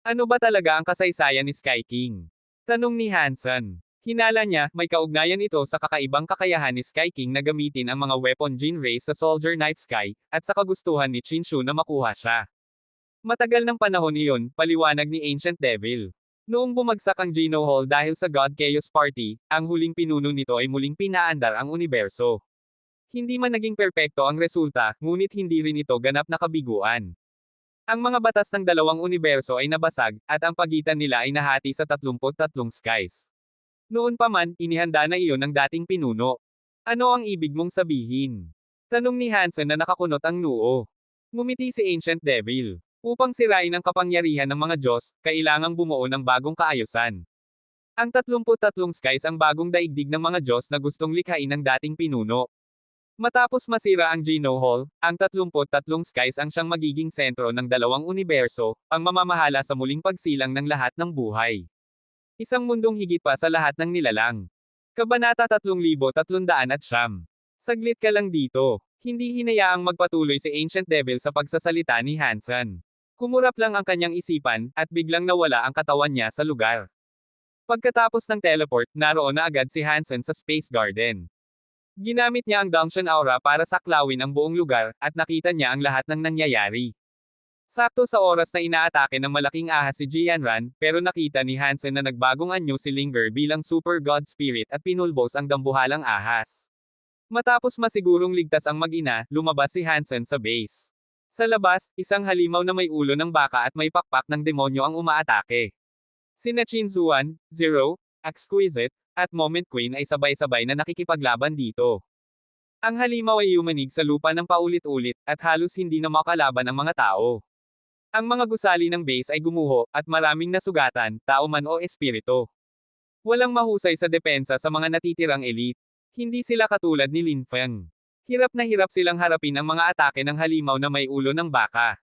Ano ba talaga ang kasaysayan ni Sky King? Tanong ni Hansen. Hinala niya, may kaugnayan ito sa kakaibang kakayahan ni Sky King na gamitin ang mga weapon gene rays sa Soldier Knight Sky, at sa kagustuhan ni Chinshu na makuha siya. Matagal ng panahon iyon, paliwanag ni Ancient Devil. Noong bumagsak ang Geno Hall dahil sa God Chaos Party, ang huling pinuno nito ay muling pinaandar ang universo. Hindi man naging perpekto ang resulta, ngunit hindi rin ito ganap na kabiguan. Ang mga batas ng dalawang universo ay nabasag, at ang pagitan nila ay nahati sa 33 skies. Noon pa man, inihanda na iyon ng dating pinuno. Ano ang ibig mong sabihin? Tanong ni Hansen na nakakunot ang noo. Ngumiti si Ancient Devil. Upang sirain ang kapangyarihan ng mga Diyos, kailangang bumuo ng bagong kaayusan. Ang 33 skies ang bagong daigdig ng mga Diyos na gustong likhain ng dating pinuno. Matapos masira ang Geno Hall, ang 33 skies ang siyang magiging sentro ng dalawang universo, ang mamamahala sa muling pagsilang ng lahat ng buhay. Isang mundong higit pa sa lahat ng nilalang. Kabanata 3309. Saglit ka lang dito. Hindi hinayaang magpatuloy si Ancient Devil sa pagsasalita ni Hansen. Kumurap lang ang kanyang isipan, at biglang nawala ang katawan niya sa lugar. Pagkatapos ng teleport, naroon na agad si Hansen sa Space Garden. Ginamit niya ang Dunction Aura para saklawin ang buong lugar, at nakita niya ang lahat ng nangyayari. Sakto sa oras na inaatake ng malaking ahas si Jianran, pero nakita ni Hansen na nagbagong anyo si Linger bilang Super God Spirit at pinulbos ang dambuhalang ahas. Matapos masigurong ligtas ang mag-ina, lumabas si Hansen sa base. Sa labas, isang halimaw na may ulo ng baka at may pakpak ng demonyo ang umaatake. Sina Chinzuan, Zero, Exquisite, at Moment Queen ay sabay-sabay na nakikipaglaban dito. Ang halimaw ay yumanig sa lupa ng paulit-ulit, at halos hindi na makalaban ang mga tao. Ang mga gusali ng base ay gumuho, at maraming nasugatan, tao man o espiritu. Walang mahusay sa depensa sa mga natitirang elite. Hindi sila katulad ni Lin Feng. Hirap na hirap silang harapin ang mga atake ng halimaw na may ulo ng baka.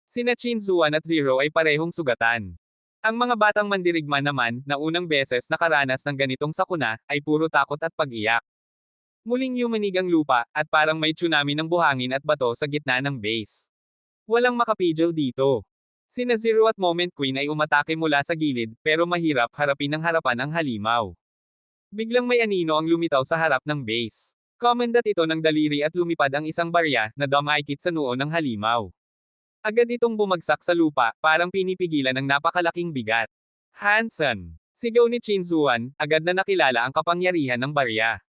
Sina Chinzuan at Zero ay parehong sugatan. Ang mga batang mandirigma naman, na unang beses nakaranas ng ganitong sakuna, ay puro takot at pag-iyak. Muling yumanig ang lupa, at parang may tsunami ng buhangin at bato sa gitna ng base. Walang makapigil dito. Sina Zero at Moment Queen ay umatake mula sa gilid, pero mahirap harapin ng harapan ang halimaw. Biglang may anino ang lumitaw sa harap ng base. Komendat ito ng daliri at lumipad ang isang barya na dumaikit sa noo ng halimaw. Agad itong bumagsak sa lupa, parang pinipigilan ng napakalaking bigat. Hansen! Sigaw ni Chin Zuan, agad na nakilala ang kapangyarihan ng barya.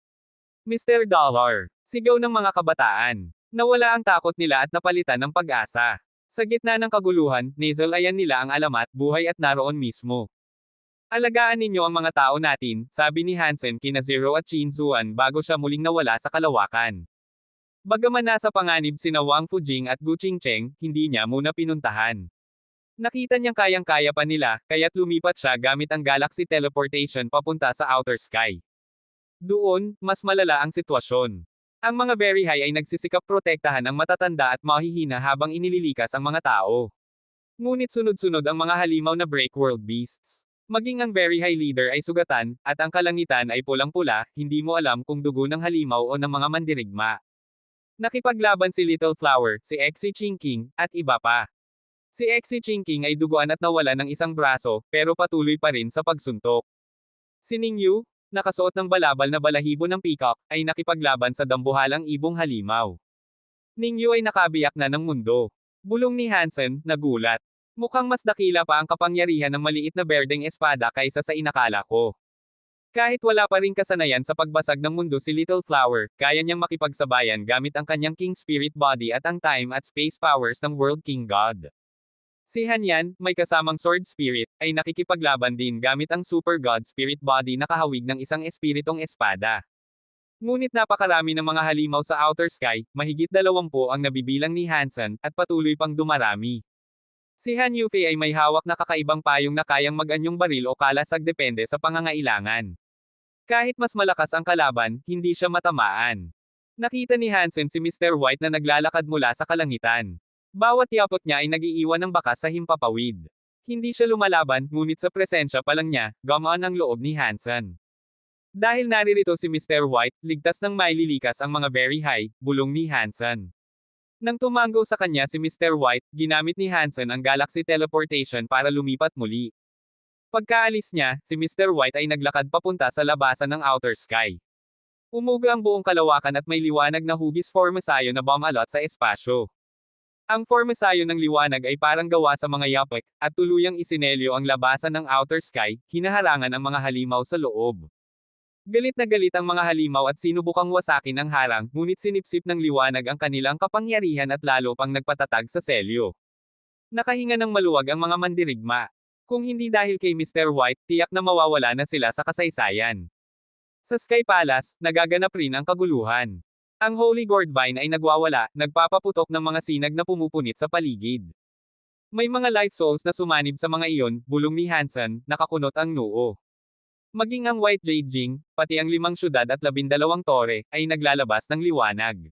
Mr. Dollar! Sigaw ng mga kabataan. Nawala ang takot nila at napalitan ng pag-asa. Sa gitna ng kaguluhan, nasalayan nila ang alamat, buhay at naroon mismo. Alagaan ninyo ang mga tao natin, sabi ni Hansen kina Zero at Chin Zuan bago siya muling nawala sa kalawakan. Bagaman nasa panganib sina Wang Fujing at Gu Qingcheng, hindi niya muna pinuntahan. Nakita niyang kayang-kaya pa nila, kaya't lumipat siya gamit ang galaxy teleportation papunta sa outer sky. Doon, mas malala ang sitwasyon. Ang mga very high ay nagsisikap protektahan ang matatanda at mahihina habang inililikas ang mga tao. Ngunit sunod-sunod ang mga halimaw na break world beasts. Maging ang very high leader ay sugatan, at ang kalangitan ay pulang-pula, hindi mo alam kung dugo ng halimaw o ng mga mandirigma. Nakipaglaban si Little Flower, si Xi Jinping, at iba pa. Si Xi Jinping ay duguan at nawala ng isang braso, pero patuloy pa rin sa pagsuntok. Si Ning Yu, nakasuot ng balabal na balahibo ng peacock, ay nakipaglaban sa dambuhalang ibong halimaw. Ning Yu ay nakabiyak na ng mundo. Bulong ni Hansen, nagulat. Mukhang mas dakila pa ang kapangyarihan ng maliit na berdeng espada kaysa sa inakala ko. Kahit wala pa rin kasanayan sa pagbasag ng mundo si Little Flower, kaya niyang makipagsabayan gamit ang kanyang King Spirit Body at ang time at space powers ng World King God. Si Hanyan, may kasamang Sword Spirit, ay nakikipaglaban din gamit ang Super God Spirit Body na kahawig ng isang espiritong espada. Ngunit napakarami ng mga halimaw sa outer sky, mahigit 20 ang nabibilang ni Hansen, at patuloy pang dumarami. Si Han Yufei ay may hawak na kakaibang payong na kayang mag-anyong baril o kalasag depende sa pangangailangan. Kahit mas malakas ang kalaban, hindi siya matamaan. Nakita ni Hansen si Mr. White na naglalakad mula sa kalangitan. Bawat yapot niya ay nag-iiwan ng bakas sa himpapawid. Hindi siya lumalaban, ngunit sa presensya pa lang niya, gumaan ang loob ni Hansen. Dahil naririto si Mr. White, ligtas ng maililikas ang mga very high, bulong ni Hansen. Nang tumanggo sa kanya si Mr. White, ginamit ni Hansen ang galaxy teleportation para lumipat muli. Pagkaalis niya, si Mr. White ay naglakad papunta sa labasan ng outer sky. Umuga ang buong kalawakan at may liwanag na hugis formasayo na bumalot sa espasyo. Ang formasayo ng liwanag ay parang gawa sa mga yapek, at tuluyang isinelyo ang labasan ng outer sky, hinaharangan ang mga halimaw sa loob. Galit na galit ang mga halimaw at sinubukang wasakin ang harang, ngunit sinipsip ng liwanag ang kanilang kapangyarihan at lalo pang nagpatatag sa selyo. Nakahinga ng maluwag ang mga mandirigma. Kung hindi dahil kay Mr. White, tiyak na mawawala na sila sa kasaysayan. Sa Sky Palace, nagaganap rin ang kaguluhan. Ang Holy Gourd Vine ay nagwawala, nagpapaputok ng mga sinag na pumupunit sa paligid. May mga light souls na sumanib sa mga iyon, bulong ni Hansen, nakakunot ang noo. Maging ang White Jade Jing, pati ang 5 syudad at 12 tore, ay naglalabas ng liwanag.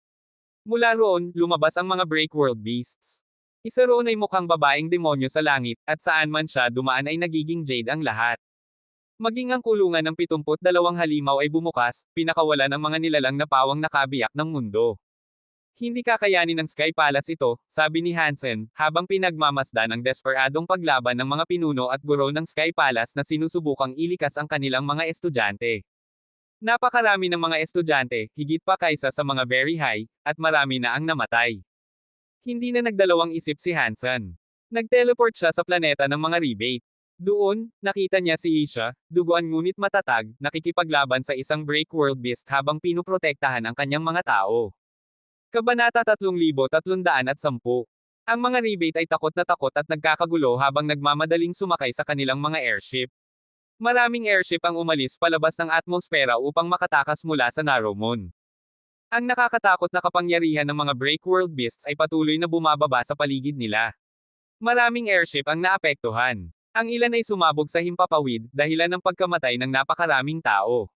Mula roon, lumabas ang mga break world beasts. Isa roon ay mukhang babaeng demonyo sa langit, at saan man siya dumaan ay nagiging jade ang lahat. Maging ang kulungan ng 72 halimaw ay bumukas, pinakawalan ang mga nilalang na pawang nakabiyak ng mundo. Hindi kakayanin ng Sky Palace ito, sabi ni Hansen, habang pinagmamasdan ang desperadong paglaban ng mga pinuno at guro ng Sky Palace na sinusubukang ilikas ang kanilang mga estudyante. Napakarami ng mga estudyante, higit pa kaysa sa mga very high, at marami na ang namatay. Hindi na nagdalawang isip si Hansen. Nag-teleport siya sa planeta ng mga rebate. Doon, nakita niya si Isha, duguan ngunit matatag, nakikipaglaban sa isang break world beast habang pinuprotektahan ang kanyang mga tao. Kabanata 3310. Ang mga rebate ay takot at nagkakagulo habang nagmamadaling sumakay sa kanilang mga airship. Maraming airship ang umalis palabas ng atmosfera upang makatakas mula sa Narrowmoon. Ang nakakatakot na kapangyarihan ng mga break world beasts ay patuloy na bumababa sa paligid nila. Maraming airship ang naapektuhan. Ang ilan ay sumabog sa himpapawid, dahilan ng pagkamatay ng napakaraming tao.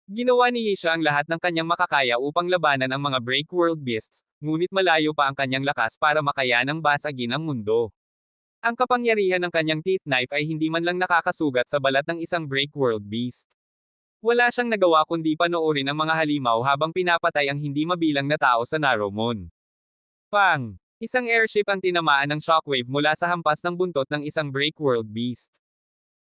Ginawa ni Isha ang lahat ng kanyang makakaya upang labanan ang mga break world beasts, ngunit malayo pa ang kanyang lakas para makayanang basagin ang mundo. Ang kapangyarihan ng kanyang teeth knife ay hindi man lang nakakasugat sa balat ng isang break world beast. Wala siyang nagawa kundi panoorin ang mga halimaw habang pinapatay ang hindi mabilang na tao sa Narrowmoon. Pang! Isang airship ang tinamaan ng shockwave mula sa hampas ng buntot ng isang Breakworld beast.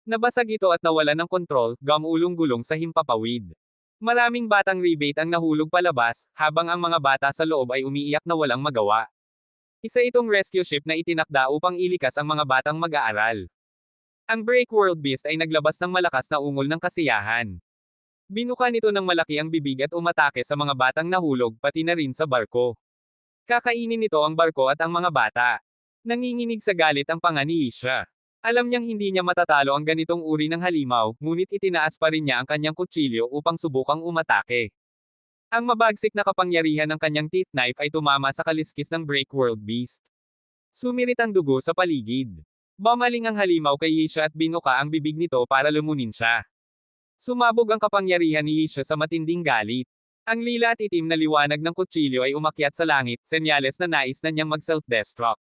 Nabasag ito at nawalan ng kontrol, gumulong-gulong sa himpapawid. Maraming batang rebate ang nahulog palabas, habang ang mga bata sa loob ay umiiyak na walang magawa. Isa itong rescue ship na itinakda upang ilikas ang mga batang mag-aaral. Ang Breakworld beast ay naglabas ng malakas na ungol ng kasiyahan. Binuka nito ng malaki ang bibig at umatake sa mga batang nahulog, pati na rin sa barko. Kakainin nito ang barko at ang mga bata. Nanginginig sa galit ang panga ni Isha. Alam niyang hindi niya matatalo ang ganitong uri ng halimaw, ngunit itinaas pa rin niya ang kanyang kutsilyo upang subukang umatake. Ang mabagsik na kapangyarihan ng kanyang teeth knife ay tumama sa kaliskis ng Breakworld beast. Sumirit ang dugo sa paligid. Bumaling ang halimaw kay Yisha at binuka ang bibig nito para lumunin siya. Sumabog ang kapangyarihan ni Yisha sa matinding galit. Ang lila at itim na liwanag ng kutsilyo ay umakyat sa langit, senyales na nais na niyang mag-self-destruct.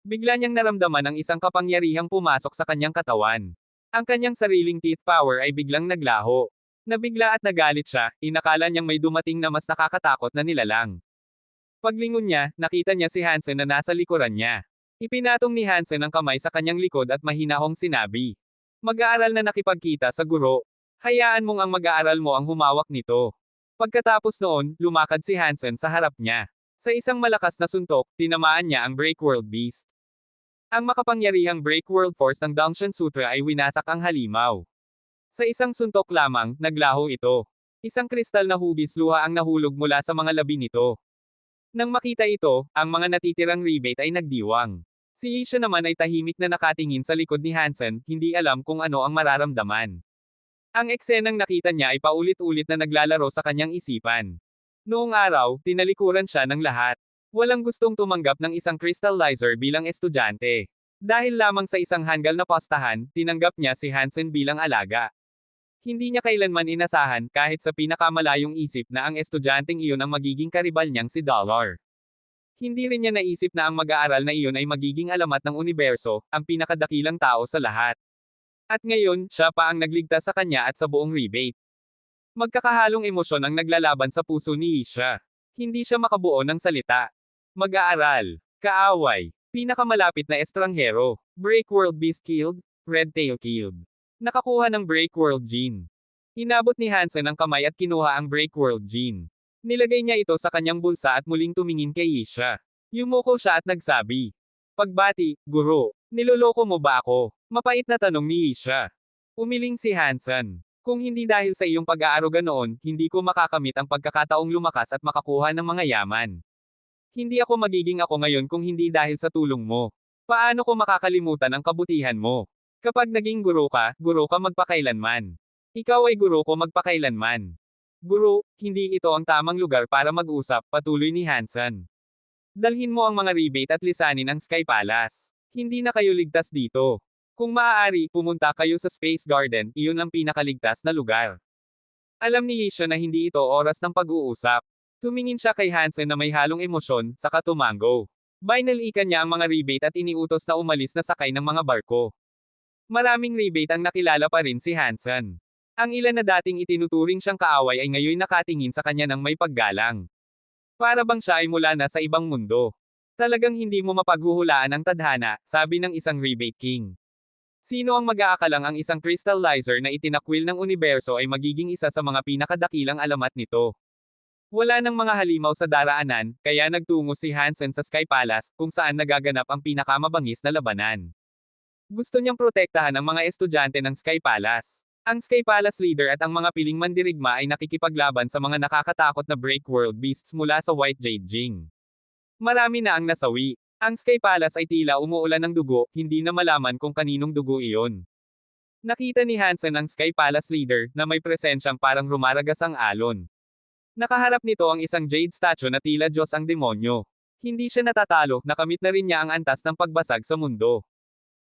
Bigla niyang naramdaman ang isang kapangyarihang pumasok sa kanyang katawan. Ang kanyang sariling teeth power ay biglang naglaho. Nabigla at nagalit siya, inakala niyang may dumating na mas nakakatakot na nilalang. Paglingon niya, nakita niya si Hansen na nasa likuran niya. Ipinatong ni Hansen ang kamay sa kanyang likod at mahinahong sinabi. Mag-aaral na nakipagkita sa guro. Hayaan mong ang mag-aaral mo ang humawak nito. Pagkatapos noon, lumakad si Hansen sa harap niya. Sa isang malakas na suntok, tinamaan niya ang Breakworld beast. Ang makapangyarihang Breakworld force ng Dangshan Sutra ay winasak ang halimaw. Sa isang suntok lamang, naglaho ito. Isang kristal na hugis luha ang nahulog mula sa mga labi nito. Nang makita ito, ang mga natitirang rebate ay nagdiwang. Si Yisha naman ay tahimik na nakatingin sa likod ni Hansen, hindi alam kung ano ang mararamdaman. Ang eksenang nakita niya ay paulit-ulit na naglalaro sa kanyang isipan. Noong araw, tinalikuran siya ng lahat. Walang gustong tumanggap ng isang crystallizer bilang estudyante. Dahil lamang sa isang hanggal na pastahan, tinanggap niya si Hansen bilang alaga. Hindi niya kailanman inasahan, kahit sa pinakamalayong isip, na ang estudyanteng iyon ang magiging karibal niyang si Dollar. Hindi rin niya naisip na ang mag-aaral na iyon ay magiging alamat ng universo, ang pinakadakilang tao sa lahat. At ngayon, siya pa ang nagligtas sa kanya at sa buong rebate. Magkakahalong emosyon ang naglalaban sa puso ni Isha. Hindi siya makabuo ng salita. Mag-aaral, kaaway, pinakamalapit na estranghero, Breakworld beast killed, Red Tail killed. Nakakuha ng Breakworld gene. Inabot ni Hansen ang kamay at kinuha ang Breakworld gene. Nilagay niya ito sa kanyang bulsa at muling tumingin kay Yisha. Yumuko siya at nagsabi. Pagbati, guro, niloloko mo ba ako? Mapait na tanong ni Yisha. Umiling si Hansen. Kung hindi dahil sa iyong pag-aaruga noon, hindi ko makakamit ang pagkakataong lumakas at makakuha ng mga yaman. Hindi ako magiging ako ngayon kung hindi dahil sa tulong mo. Paano ko makakalimutan ang kabutihan mo? Kapag naging guro ka magpakailanman. Ikaw ay guro ko magpakailanman. Guro, hindi ito ang tamang lugar para mag-usap, patuloy ni Hansen. Dalhin mo ang mga rebate at lisanin ang Sky Palace. Hindi na kayo ligtas dito. Kung maaari, pumunta kayo sa Space Garden, iyon ang pinakaligtas na lugar. Alam ni Yisha na hindi ito oras ng pag-uusap. Tumingin siya kay Hansen na may halong emosyon, saka tumango. Binalikan niya ang mga rebate at iniutos na umalis na sakay ng mga barko. Maraming rebate ang nakilala pa rin si Hansen. Ang ilan na dating itinuturing siyang kaaway ay ngayon nakatingin sa kanya ng may paggalang. Para bang siya ay mula na sa ibang mundo. Talagang hindi mo mapaghuhulaan ang tadhana, sabi ng isang rebate king. Sino ang mag-aakalang ang isang crystallizer na itinakwil ng universo ay magiging isa sa mga pinakadakilang alamat nito? Wala nang mga halimaw sa daraanan, kaya nagtungo si Hansen sa Sky Palace, kung saan nagaganap ang pinakamabangis na labanan. Gusto niyang protektahan ang mga estudyante ng Sky Palace. Ang Sky Palace leader at ang mga piling mandirigma ay nakikipaglaban sa mga nakakatakot na Breakworld beasts mula sa White Jade Jing. Marami na ang nasawi. Ang Sky Palace ay tila umuulan ng dugo, hindi na malaman kung kaninong dugo iyon. Nakita ni Hansen ang Sky Palace leader, na may presensyang parang rumaragas ang alon. Nakaharap nito ang isang jade statue na tila Diyos ang demonyo. Hindi siya natatalo, nakamit na rin niya ang antas ng pagbasag sa mundo.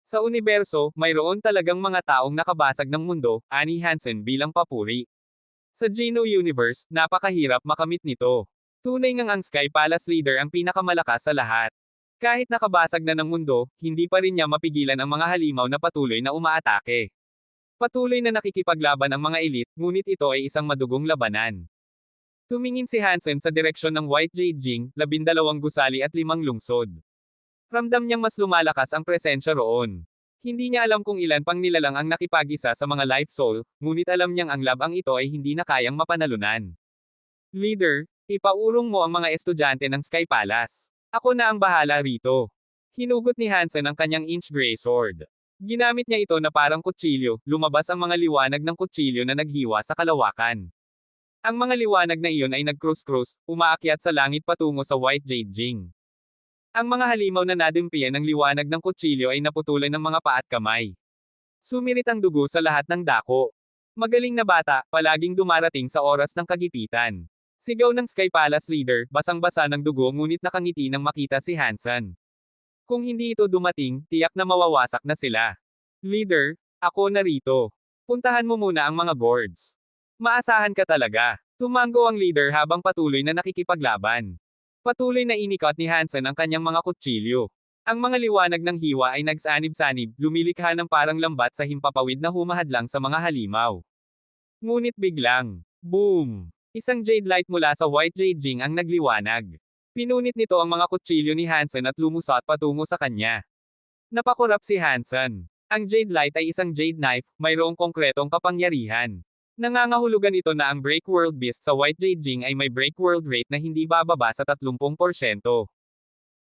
Sa universo, mayroon talagang mga taong nakabasag ng mundo, ani Hansen bilang papuri. Sa Geno Universe, napakahirap makamit nito. Tunay ngang ang Sky Palace leader ang pinakamalakas sa lahat. Kahit nakabasag na ng mundo, hindi pa rin niya mapigilan ang mga halimaw na patuloy na umaatake. Patuloy na nakikipaglaban ang mga elite, ngunit ito ay isang madugong labanan. Tumingin si Hansen sa direksyon ng White Jade Jing, 12 gusali at 5 lungsod. Ramdam niyang mas lumalakas ang presensya roon. Hindi niya alam kung ilan pang nilalang ang nakipag-isa sa mga Life Soul, ngunit alam niyang ang labang ito ay hindi na kayang mapanalunan. Leader, ipaurong mo ang mga estudyante ng Sky Palace. Ako na ang bahala rito. Hinugot ni Hansen ang kanyang inch gray sword. Ginamit niya ito na parang kutsilyo, lumabas ang mga liwanag ng kutsilyo na naghiwa sa kalawakan. Ang mga liwanag na iyon ay nag-cross-cross, umaakyat sa langit patungo sa White Jade Jing. Ang mga halimaw na nadimpian ng liwanag ng kutsilyo ay naputulan ng mga paa at kamay. Sumirit ang dugo sa lahat ng dako. Magaling na bata, palaging dumarating sa oras ng kagipitan. Sigaw ng Sky Palace leader, basang-basa ng dugo ngunit nakangiti nang makita si Hansen. Kung hindi ito dumating, tiyak na mawawasak na sila. Leader, ako narito. Puntahan mo muna ang mga gourds. Maasahan ka talaga. Tumango ang leader habang patuloy na nakikipaglaban. Patuloy na inikot ni Hansen ang kanyang mga kutsilyo. Ang mga liwanag ng hiwa ay nagsanib-sanib, lumilikha ng parang lambat sa himpapawid na humahadlang sa mga halimaw. Ngunit biglang, boom! Isang jade light mula sa White Jade Jing ang nagliwanag. Pinunit nito ang mga kutsilyo ni Hansen at lumusot patungo sa kanya. Napakurap si Hansen. Ang jade light ay isang jade knife, mayroong konkretong kapangyarihan. Nangangahulugan ito na ang Break World Beast sa White Jade Jing ay may break world rate na hindi bababa sa 30%.